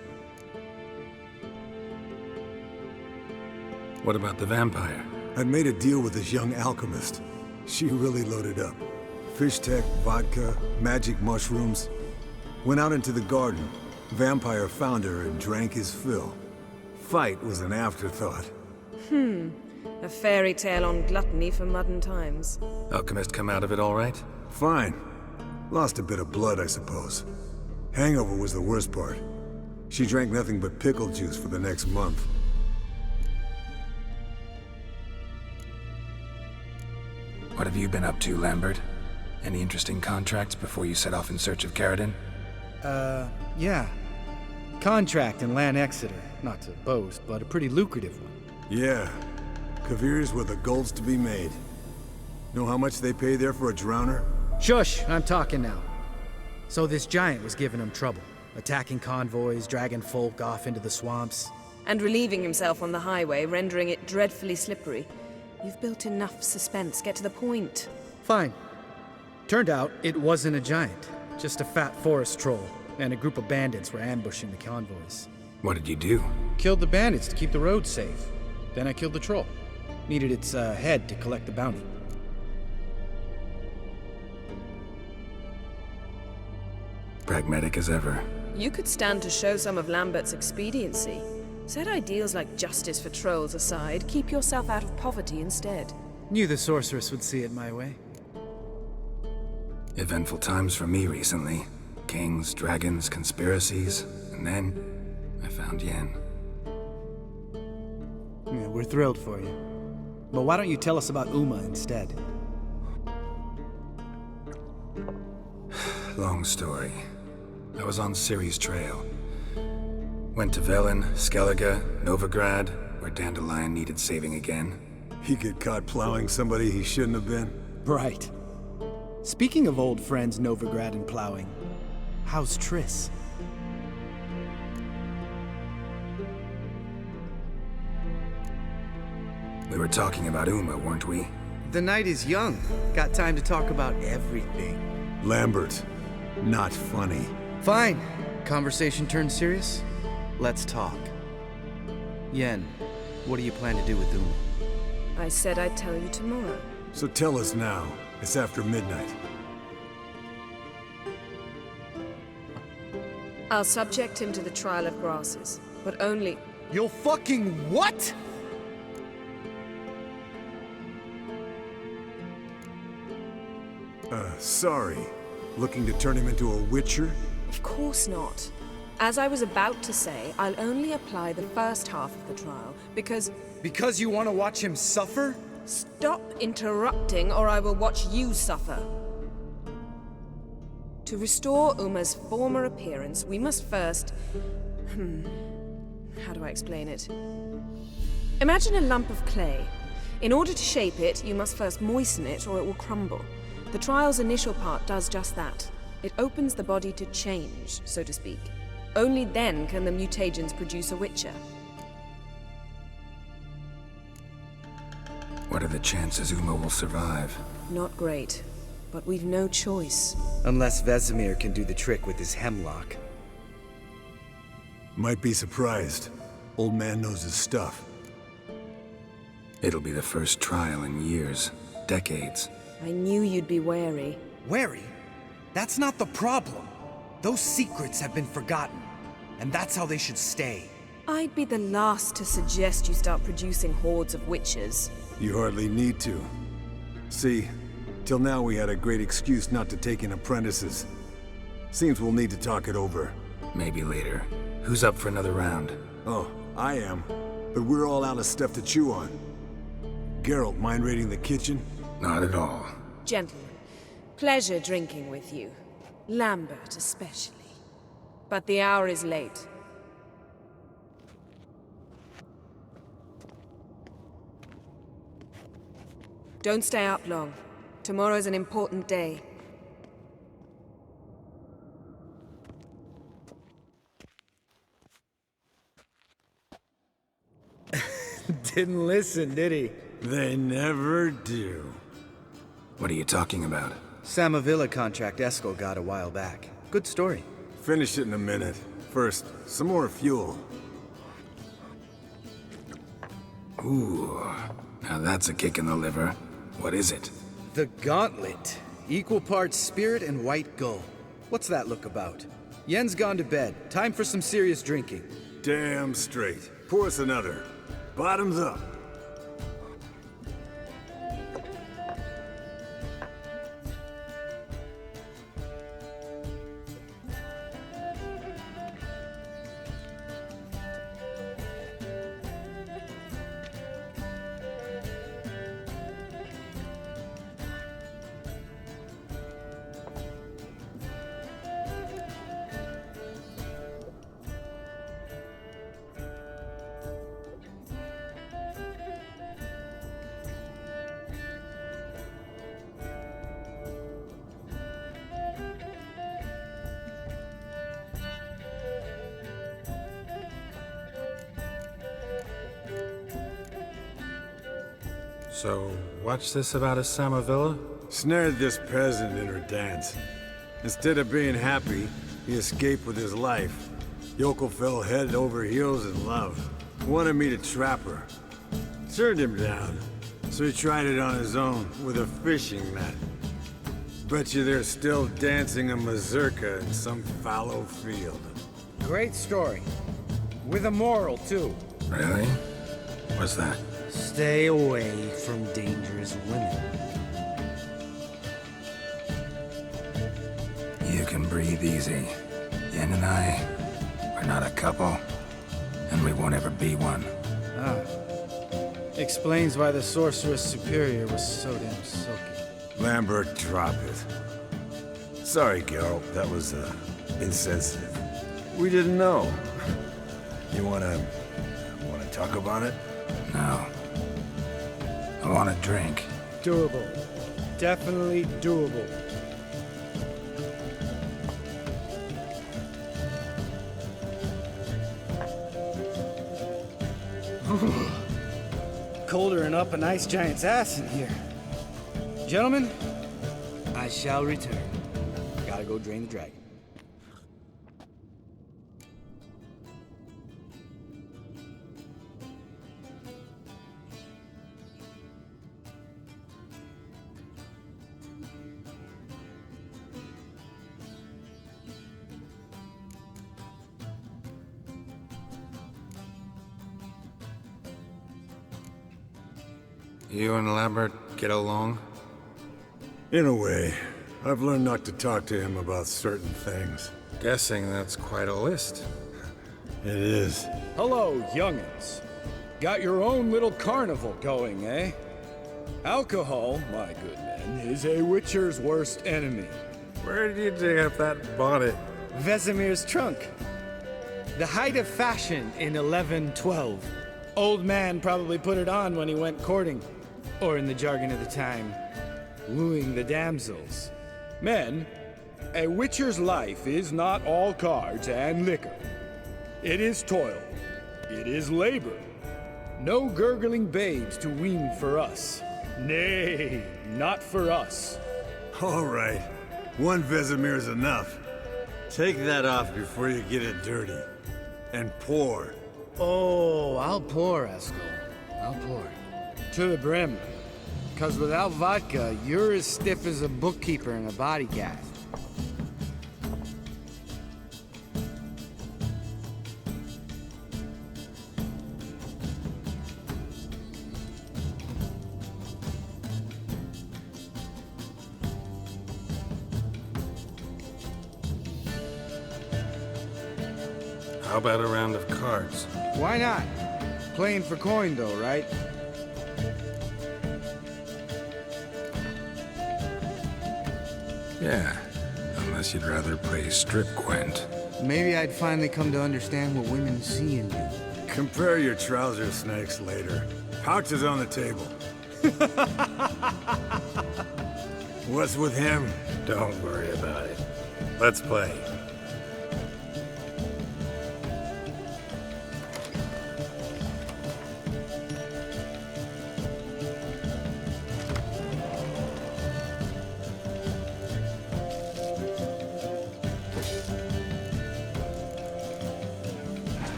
What about the vampire? I'd made a deal with this young alchemist. She really loaded up. Fish tech, vodka, magic mushrooms. Went out into the garden. Vampire found her and drank his fill. Fight was an afterthought. A fairy tale on gluttony for modern times. Alchemist come out of it all right? Fine. Lost a bit of blood, I suppose. Hangover was the worst part. She drank nothing but pickle juice for the next month. What have you been up to, Lambert? Any interesting contracts before you set off in search of Caridin? Yeah. Contract in Lan Exeter. Not to boast, but a pretty lucrative one. Yeah. Kavir's were the goals to be made. Know how much they pay there for a drowner? Shush! I'm talking now. So this giant was giving him trouble. Attacking convoys, dragging folk off into the swamps. And relieving himself on the highway, rendering it dreadfully slippery. You've built enough suspense. Get to the point. Fine. Turned out it wasn't a giant. Just a fat forest troll. And a group of bandits were ambushing the convoys. What did you do? Killed the bandits to keep the roads safe. Then I killed the troll. Needed its head to collect the bounty. Pragmatic as ever. You could stand to show some of Lambert's expediency. Set ideals like justice for trolls aside, keep yourself out of poverty instead. Knew the sorceress would see it my way. Eventful times for me recently. Kings, dragons, conspiracies, and then I found Yen. Yeah, we're thrilled for you. But why don't you tell us about Uma instead? Long story. I was on Ciri's trail. Went to Velen, Skellige, Novigrad, where Dandelion needed saving again. He get caught plowing somebody he shouldn't have been? Right. Speaking of old friends Novigrad and plowing, how's Triss? We were talking about Uma, weren't we? The night is young. Got time to talk about everything. Lambert, not funny. Fine. Conversation turned serious? Let's talk. Yen, what do you plan to do with Uma? I said I'd tell you tomorrow. So tell us now. It's after midnight. I'll subject him to the trial of grasses, but only... You'll fucking what?! Sorry. Looking to turn him into a witcher? Of course not. As I was about to say, I'll only apply the first half of the trial, because... Because you want to watch him suffer? Stop interrupting, or I will watch you suffer. To restore Uma's former appearance, we must first... How do I explain it? Imagine a lump of clay. In order to shape it, you must first moisten it, or it will crumble. The trial's initial part does just that. It opens the body to change, so to speak. Only then can the mutagens produce a witcher. What are the chances Uma will survive? Not great, but we've no choice. Unless Vesemir can do the trick with his hemlock. Might be surprised. Old man knows his stuff. It'll be the first trial in years, decades. I knew you'd be wary. Wary? That's not the problem. Those secrets have been forgotten, and that's how they should stay. I'd be the last to suggest you start producing hordes of witches. You hardly need to. See, till now we had a great excuse not to take in apprentices. Seems we'll need to talk it over. Maybe later. Who's up for another round? Oh, I am. But we're all out of stuff to chew on. Geralt, mind raiding the kitchen? Not at all. Gentlemen, pleasure drinking with you. Lambert especially. But the hour is late. Don't stay up long. Tomorrow's an important day. Didn't listen, did he? They never do. What are you talking about? Samavilla contract Eskel got a while back. Good story. Finish it in a minute. First, some more fuel. Ooh, now that's a kick in the liver. What is it? The Gauntlet. Equal parts spirit and white gull. What's that look about? Yen's gone to bed. Time for some serious drinking. Damn straight. Pour us another. Bottoms up. So, what's this about a Samavilla? Snared this peasant in her dance. Instead of being happy, he escaped with his life. Yoko fell head over heels in love. Wanted me to trap her. Turned him down. So he tried it on his own with a fishing net. Bet you they're still dancing a mazurka in some fallow field. Great story. With a moral, too. Really? What's that? Stay away from dangerous women. You can breathe easy. Yen and I, we're not a couple, and we won't ever be one. Ah. Explains why the Sorceress Superior was so damn silky. Lambert, drop it. Sorry, Geralt, that was, insensitive. We didn't know. You wanna talk about it? No. I want a drink. Doable. Definitely doable. Colder than up an ice giant's ass in here. Gentlemen, I shall return. Gotta go drain the dragon. You and Lambert get along? In a way. I've learned not to talk to him about certain things. Guessing that's quite a list. It is. Hello, young'uns. Got your own little carnival going, eh? Alcohol, my good men, is a witcher's worst enemy. Where did you dig up that bonnet? Vesemir's trunk. The height of fashion in 1112. Old man probably put it on when he went courting. Or in the jargon of the time, wooing the damsels. Men, a witcher's life is not all cards and liquor. It is toil. It is labor. No gurgling babes to wean for us. Nay, not for us. All right. One Vesemir's enough. Take that off before you get it dirty. And pour. Oh, I'll pour, Eskel. I'll pour. To the brim. 'Cause without vodka, you're as stiff as a bookkeeper in a body cast. How about a round of cards? Why not? Playing for coin, though, right? Yeah, unless you'd rather play strip Gwent. maybe I'd finally come to understand what women see in you. Compare your trouser snakes later. Pouch is on the table. What's with him? Don't worry about it. Let's play.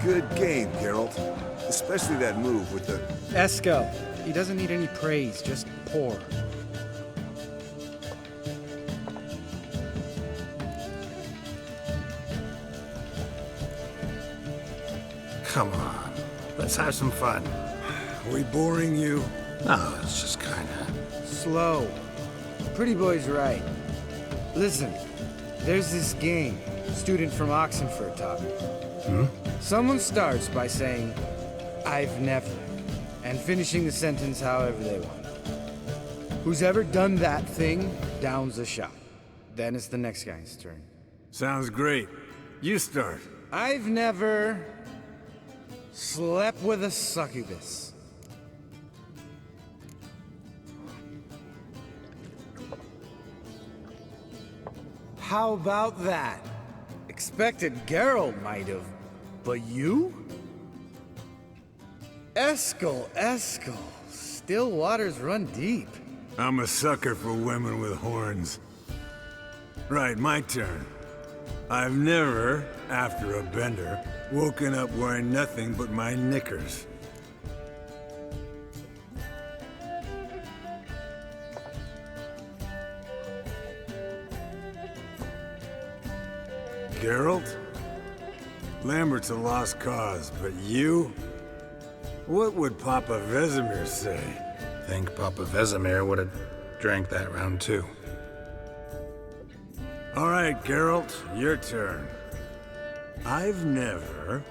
Good game, Geralt. Especially that move with the... Eskel. He doesn't need any praise, just pour. Come on, let's have some fun. Are we boring you? No, it's just kinda... Slow. Pretty boy's right. Listen, there's this game. Student from Oxenford taught me. Someone starts by saying, I've never, and finishing the sentence however they want. Who's ever done that thing downs a shot. Then it's the next guy's turn. Sounds great. You start. I've never slept with a succubus. How about that? Expected Geralt might have, but you? Eskel. Still waters run deep. I'm a sucker for women with horns. Right, my turn. I've never, after a bender, woken up wearing nothing but my knickers. Geralt? Lambert's a lost cause, but you? What would Papa Vesemir say? Think Papa Vesemir would have drank that round too. All right, Geralt, your turn. I've never...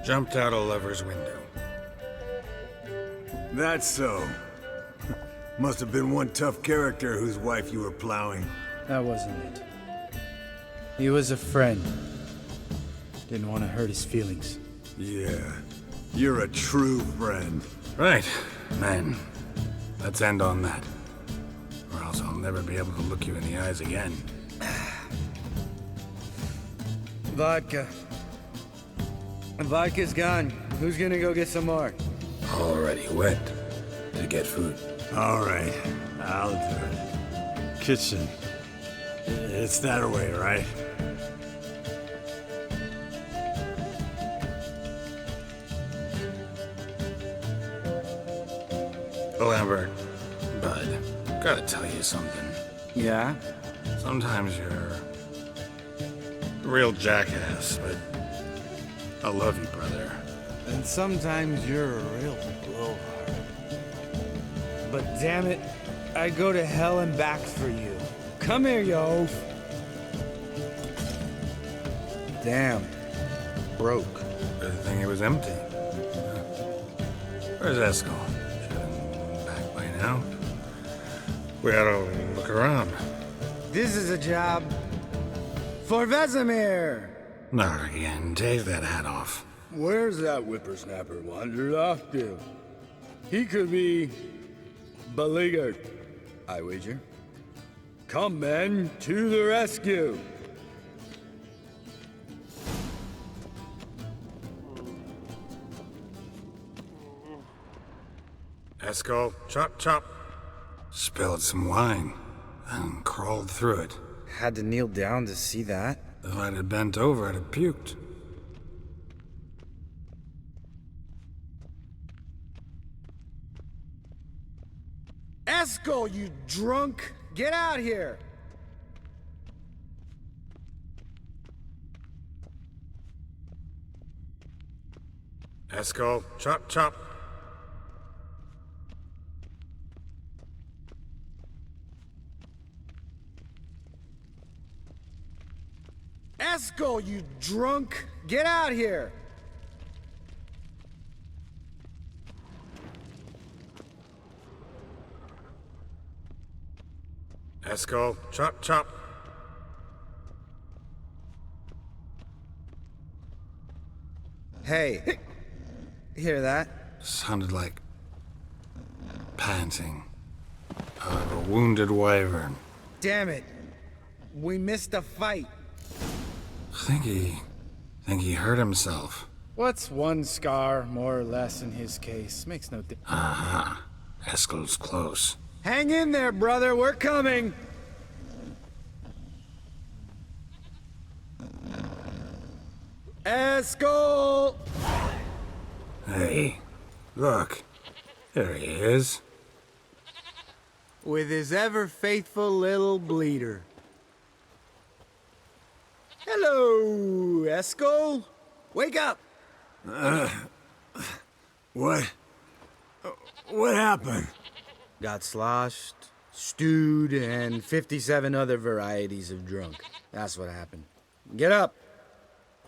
Jumped out a lover's window. That's so. Must have been one tough character whose wife you were plowing. That wasn't it. He was a friend. Didn't want to hurt his feelings. Yeah, you're a true friend. Right, man. Let's end on that. Or else I'll never be able to look you in the eyes again. Vodka. Vodka's gone. Who's gonna go get some more? Already went to get food. All right, I'll do it. Kitchen. It's that way, right? Lambert, bud, gotta tell you something. Yeah? Sometimes you're a real jackass, but I love you, brother. And sometimes you're a real blowhard. But damn it, I'd go to hell and back for you. Come here, you oaf. Damn. Broke. Good thing it was empty. Where's Eskel? Should have been back by now. We ought to look around. This is a job for Vesemir. Not again. Take that hat off. Where's that whippersnapper wandered off to? He could be beleaguered, I wager. Come, men, to the rescue! Eskel, chop, chop. Spilled some wine and crawled through it. Had to kneel down to see that. If I'd have bent over, I'd have puked. Eskel, you drunk! Get out here! Eskel, chop, chop. Eskel, you drunk! Get out here! Eskel, chop, chop. Hey, hear that? Sounded like panting of a wounded wyvern. Damn it. We missed a fight. Think he hurt himself. What's one scar, more or less, in his case? Makes no difference. Aha. Eskel's close. Hang in there, brother. We're coming. Eskel! Hey, look. There he is. With his ever-faithful little bleeder. Hello, Eskel. Wake up! What happened? Got sloshed, stewed, and 57 other varieties of drunk. That's what happened. Get up.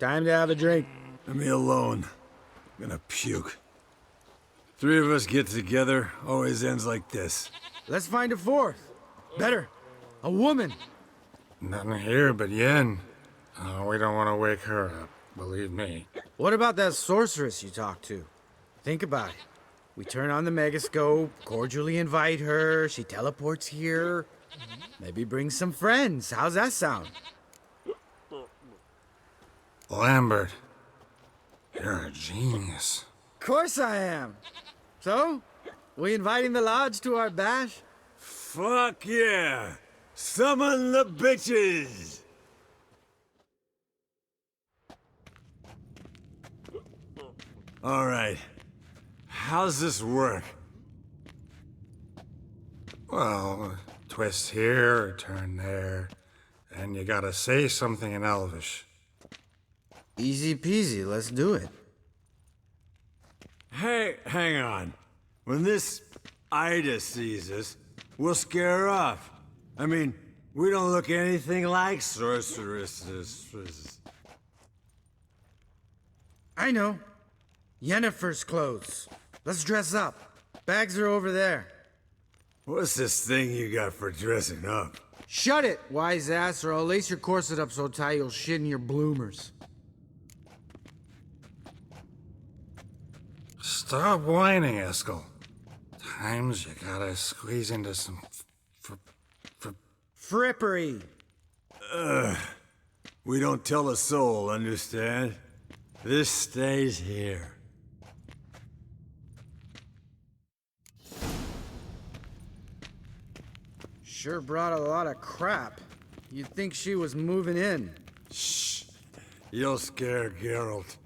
Time to have a drink. Leave me alone. I'm gonna puke. Three of us get together, always ends like this. Let's find a fourth. Better. A woman. Nothing here but Yen. Oh, we don't want to wake her up, believe me. What about that sorceress you talked to? Think about it. We turn on the megascope, cordially invite her, she teleports here. Maybe bring some friends. How's that sound? Lambert, you're a genius. Of course I am. So, we inviting the lodge to our bash? Fuck yeah! Summon the bitches! All right. How's this work? Well, twist here, turn there, and you gotta say something in Elvish. Easy peasy, let's do it. Hey, hang on. When this Ida sees us, we'll scare her off. I mean, we don't look anything like sorceresses. I know. Yennefer's clothes. Let's dress up. Bags are over there. What's this thing you got for dressing up? Shut it, wise ass, or I'll lace your corset up so tight you'll shit in your bloomers. Stop whining, Eskel. Times you gotta squeeze into some frippery. We don't tell a soul, understand? This stays here. Sure brought a lot of crap. You'd think she was moving in. Shh. You'll scare Geralt.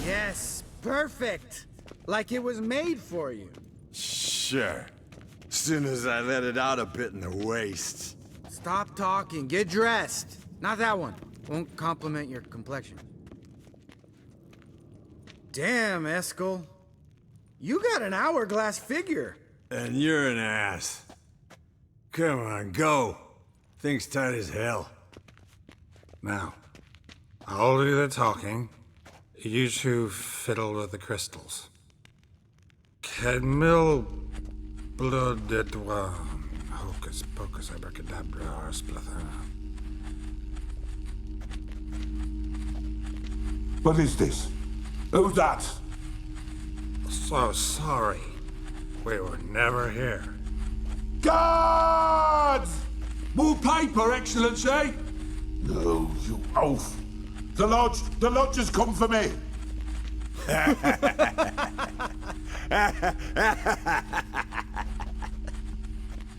Yes, perfect. Like it was made for you. Sure. Soon as I let it out a bit in the waist. Stop talking, get dressed. Not that one. Won't compliment your complexion. Damn, Eskel. You got an hourglass figure. And you're an ass. Come on, go. Thing's tight as hell. Now, I'll do the talking. You two fiddle with the crystals. Kedmil blood et hocus pocus abracadabra splather. What is this? Who's that? So sorry. We were never here. Guards! More paper, Excellency! No, you oaf. The lodge has come for me.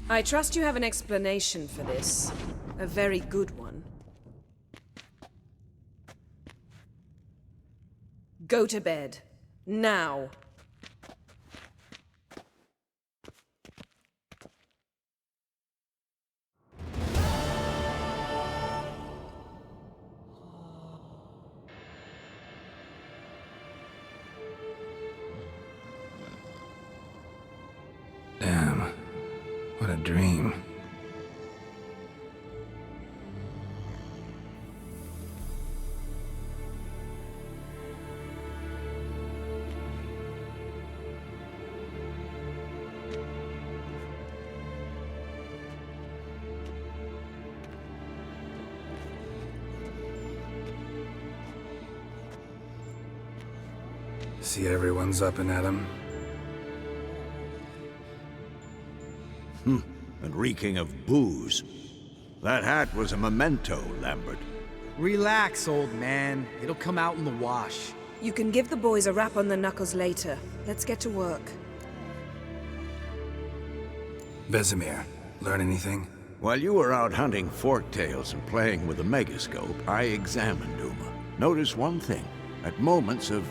I trust you have an explanation for this. A very good one. Go to bed. Now. Damn. What a dream. See everyone's up and at 'em. And reeking of booze. That hat was a memento, Lambert. Relax, old man. It'll come out in the wash. You can give the boys a rap on the knuckles later. Let's get to work. Vesemir, learn anything? While you were out hunting forktails and playing with the megascope, I examined Uma. Notice one thing. At moments of,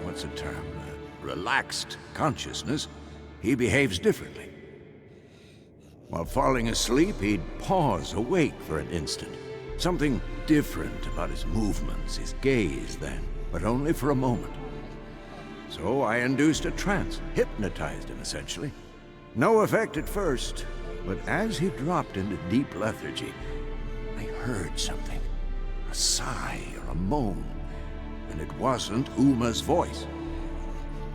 what's the term, relaxed consciousness, he behaves differently. While falling asleep, he'd pause awake for an instant. Something different about his movements, his gaze then, but only for a moment. So I induced a trance, hypnotized him essentially. No effect at first, but as he dropped into deep lethargy, I heard something. A sigh or a moan, and it wasn't Uma's voice.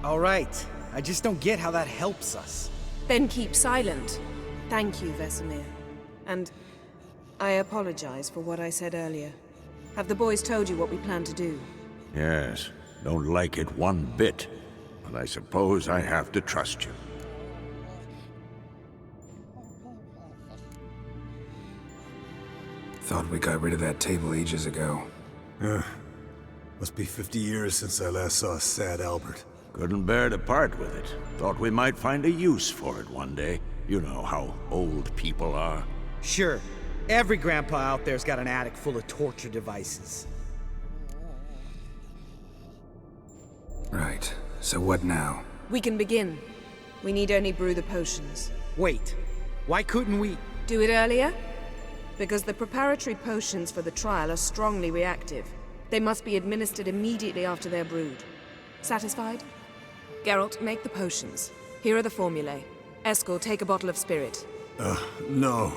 All right. I just don't get how that helps us. Then keep silent. Thank you, Vesemir. And I apologize for what I said earlier. Have the boys told you what we plan to do? Yes, don't like it one bit, but I suppose I have to trust you. Thought we got rid of that table ages ago. Must be 50 years since I last saw sad Albert. Couldn't bear to part with it. Thought we might find a use for it one day. You know how old people are. Sure. Every grandpa out there's got an attic full of torture devices. Right. So what now? We can begin. We need only brew the potions. Wait. Why couldn't we... Do it earlier? Because the preparatory potions for the trial are strongly reactive. They must be administered immediately after they're brewed. Satisfied? Geralt, make the potions. Here are the formulae. Eskel, take a bottle of spirit. No.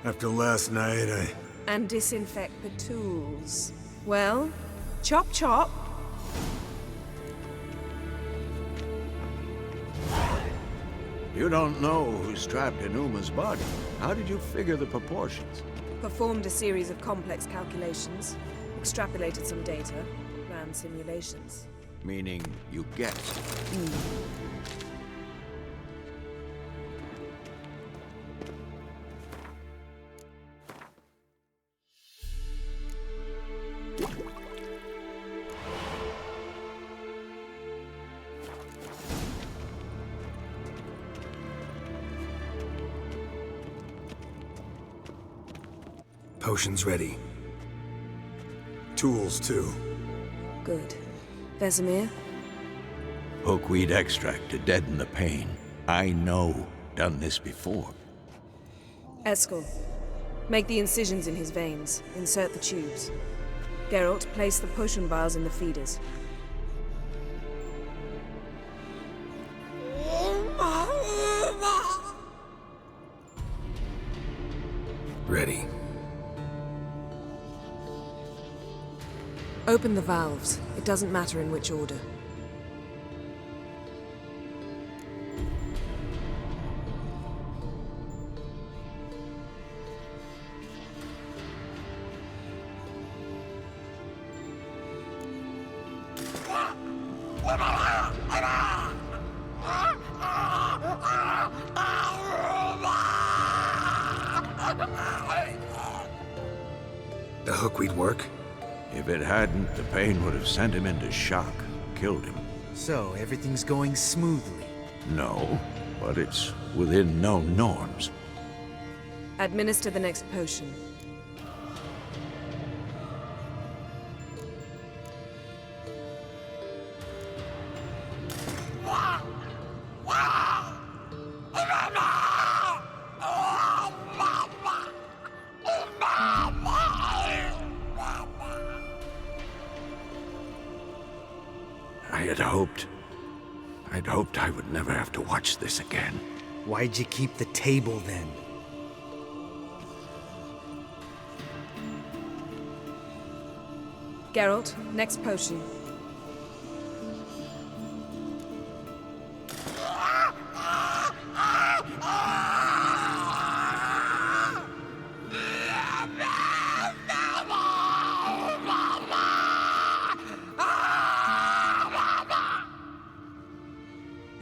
After last night, And disinfect the tools. Well, chop chop. You don't know who's trapped in Uma's body. How did you figure the proportions? Performed a series of complex calculations. Extrapolated some data. Ran simulations. Meaning you guessed. Potions ready. Tools, too. Good. Vesemir? Hookweed extract to deaden the pain. I know. Done this before. Eskel. Make the incisions in his veins. Insert the tubes. Geralt, place the potion vials in the feeders. Ready. Open the valves. It doesn't matter in which order. The hookweed work? If it hadn't, the pain would have sent him into shock, killed him. So, everything's going smoothly? No, but it's within known norms. Administer the next potion. I'd hoped I would never have to watch this again. Why'd you keep the table then? Geralt, next potion.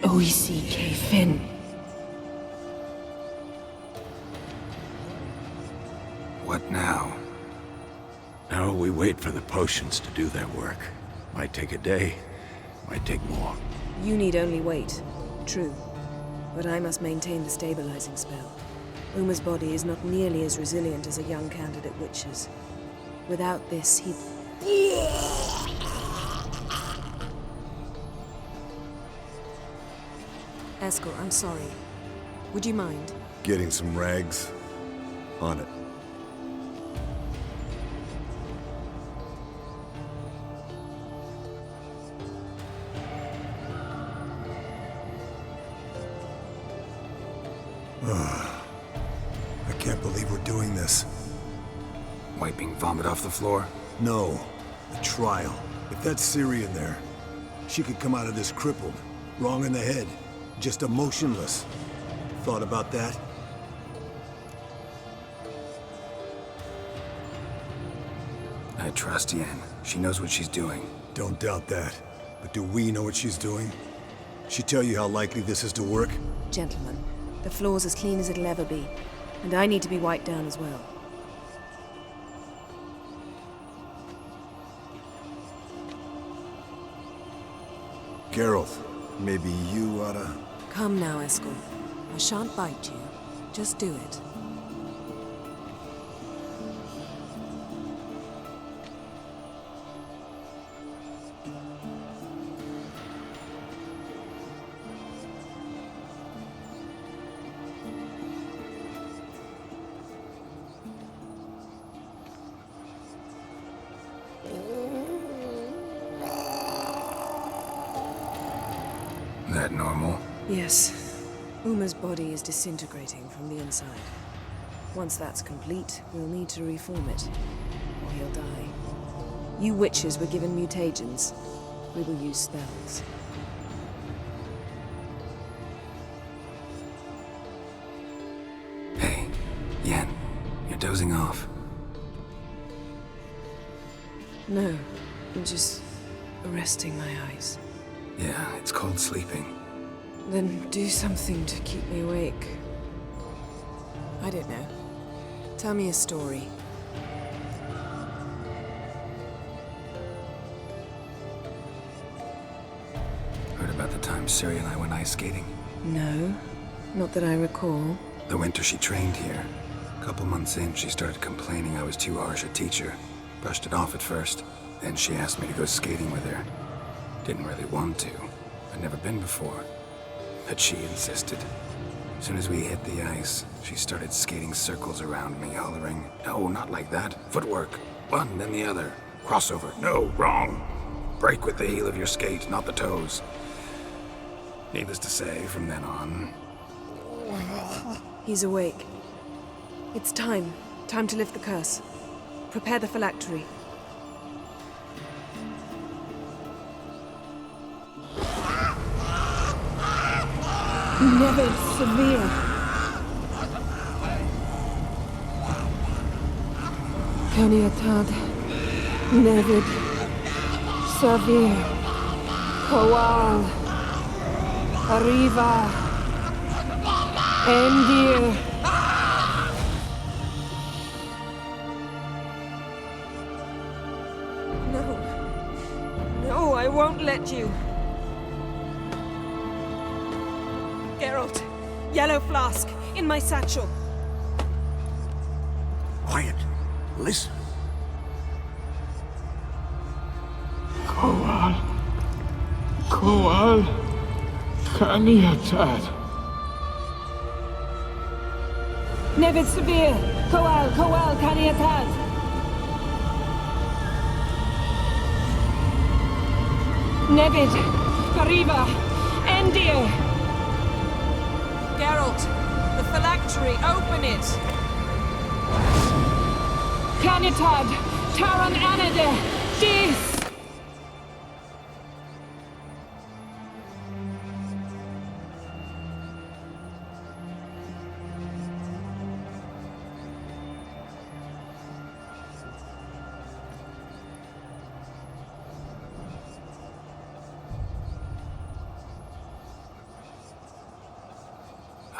Oisi Finn. What now? Now we wait for the potions to do their work. Might take a day, might take more. You need only wait. True. But I must maintain the stabilizing spell. Uma's body is not nearly as resilient as a young candidate witch's. Without this, he... Eskel, I'm sorry. Would you mind? Getting some rags? On it. I can't believe we're doing this. Wiping vomit off the floor? No. The trial. If that's Syrian there, she could come out of this crippled, wrong in the head, just emotionless. Thought about that? I trust Yen. She knows what she's doing. Don't doubt that. But do we know what she's doing? She tell you how likely this is to work? Gentlemen, the floor's as clean as it'll ever be. And I need to be wiped down as well. Geralt, maybe you oughta... Come now, Eskel. I shan't bite you. Just do it. That normal? Yes. Uma's body is disintegrating from the inside. Once that's complete, we'll need to reform it, or he'll die. You witches were given mutagens. We will use spells. Hey, Yen, you're dozing off. No, I'm just resting my eyes. Yeah, it's called sleeping. Then do something to keep me awake. I don't know. Tell me a story. Heard about the time Ciri and I went ice skating? No, not that I recall. The winter she trained here. A couple months in, she started complaining I was too harsh a teacher. Brushed it off at first. Then she asked me to go skating with her. Didn't really want to. I'd never been before. But she insisted. As soon as we hit the ice, she started skating circles around me, hollering, "No, not like that. Footwork. One, then the other. Crossover. No, wrong. Break with the heel of your skate, not the toes." Needless to say, from then on... He's awake. It's time. Time to lift the curse. Prepare the phylactery. Never severe. Caniatad. Nevid. Severe. Coal. Arriva. Endir. No. No, I won't let you. Geralt, yellow flask, in my satchel. Quiet. Listen. Coal. Coal. Caniatad. Nevid severe. Coal. Caniatad. Nevid. Arriva. Endir. Geralt, the phylactery, open it! Caniatad. Taran Anade. Dis.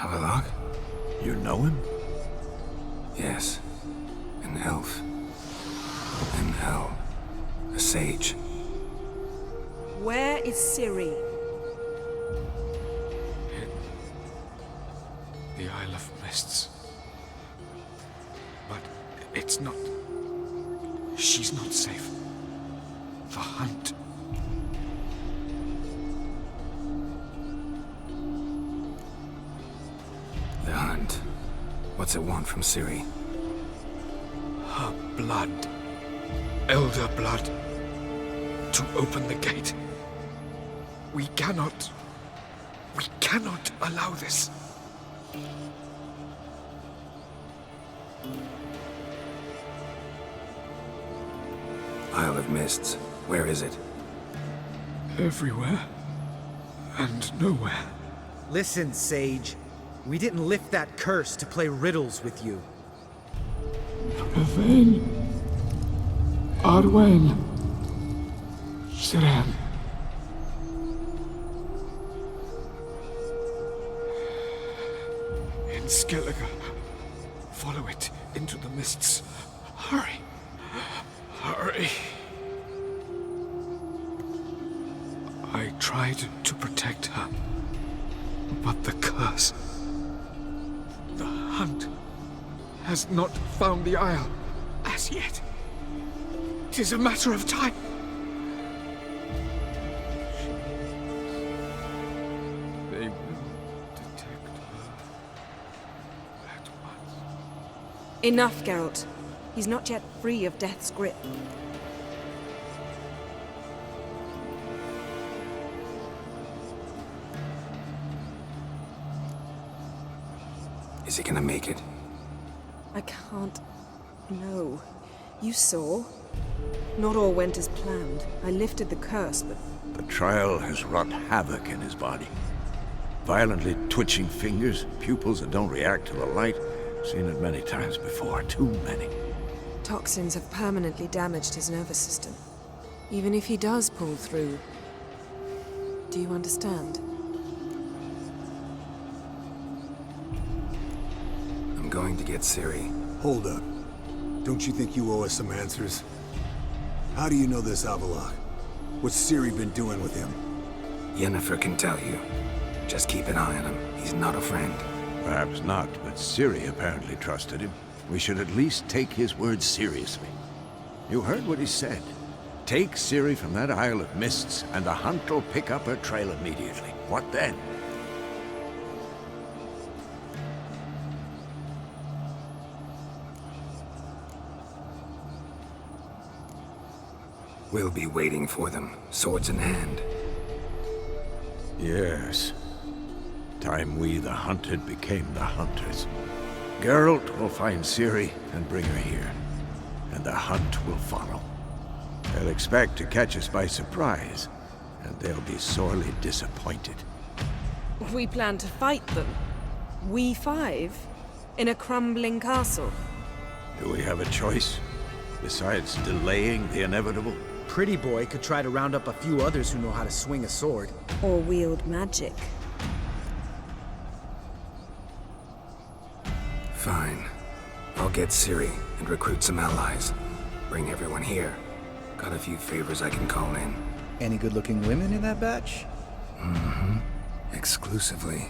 Havelock? You know him? Yes. An elf. In hell. A sage. Where is Ciri? The Isle of Mists. But it's not... She's not safe. The hunt. The hunt. What's it want from Ciri? Her blood. Elder blood. To open the gate. We cannot allow this. Isle of Mists. Where is it? Everywhere. And nowhere. Listen, Sage. We didn't lift that curse to play riddles with you. Yvain. Arwen. Siren. In Skellige. Follow it into the mists. Hurry. Hurry. I tried to protect her. But the curse... The hunt has not found the Isle as yet. 'Tis a matter of time. They will detect her at once. Enough, Geralt. He's not yet free of death's grip. Is he gonna make it? I can't... No. You saw. Not all went as planned. I lifted the curse, but... The trial has wrought havoc in his body. Violently twitching fingers, pupils that don't react to the light. Seen it many times before, too many. Toxins have permanently damaged his nervous system. Even if he does pull through... Do you understand? I'm going to get Ciri. Hold up. Don't you think you owe us some answers? How do you know this Avallac'h? What's Ciri been doing with him? Yennefer can tell you. Just keep an eye on him. He's not a friend. Perhaps not, but Ciri apparently trusted him. We should at least take his words seriously. You heard what he said. Take Ciri from that Isle of Mists, and the hunt will pick up her trail immediately. What then? We'll be waiting for them, swords in hand. Yes. Time we, the hunted, became the hunters. Geralt will find Ciri and bring her here, and the hunt will follow. They'll expect to catch us by surprise, and they'll be sorely disappointed. We plan to fight them. We five? In a crumbling castle? Do we have a choice? Besides delaying the inevitable? Pretty Boy could try to round up a few others who know how to swing a sword. Or wield magic. Fine. I'll get Ciri and recruit some allies. Bring everyone here. Got a few favors I can call in. Any good-looking women in that batch? Mm-hmm. Exclusively.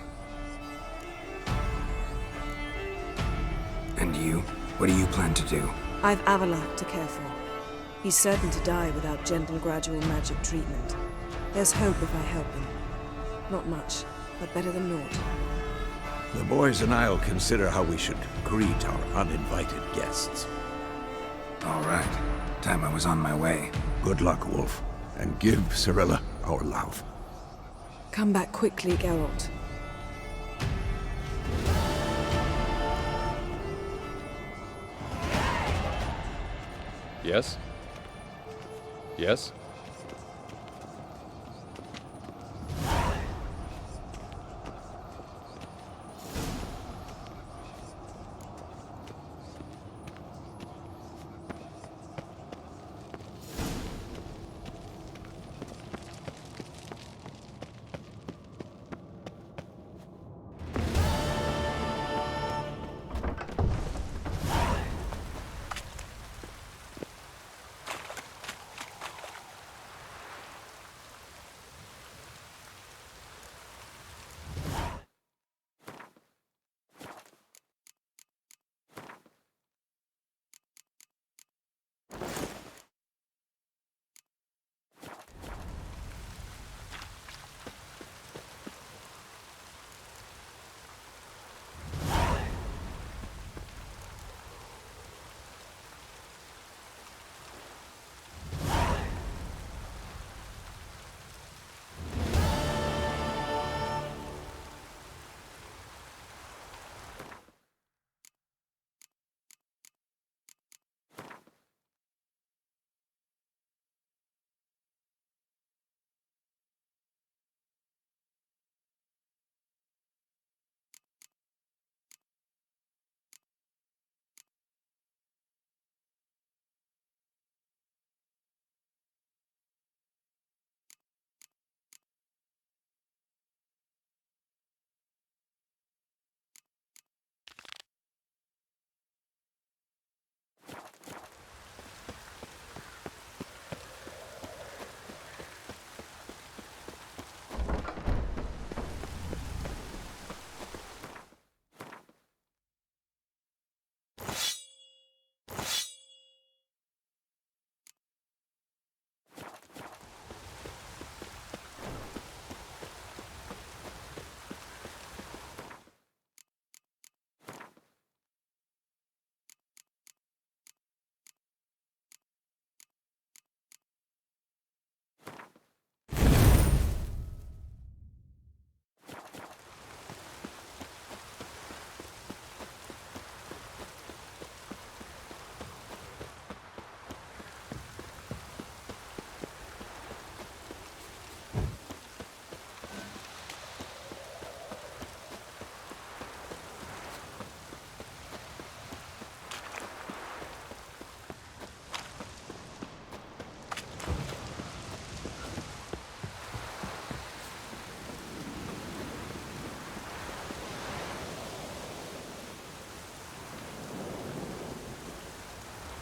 And you? What do you plan to do? I've Avallac'h to care for. He's certain to die without gentle, gradual magic treatment. There's hope if I help him. Not much, but better than naught. The boys and I'll consider how we should greet our uninvited guests. All right. Time I was on my way. Good luck, Wolf. And give Cirilla our love. Come back quickly, Geralt. Yes? Yes?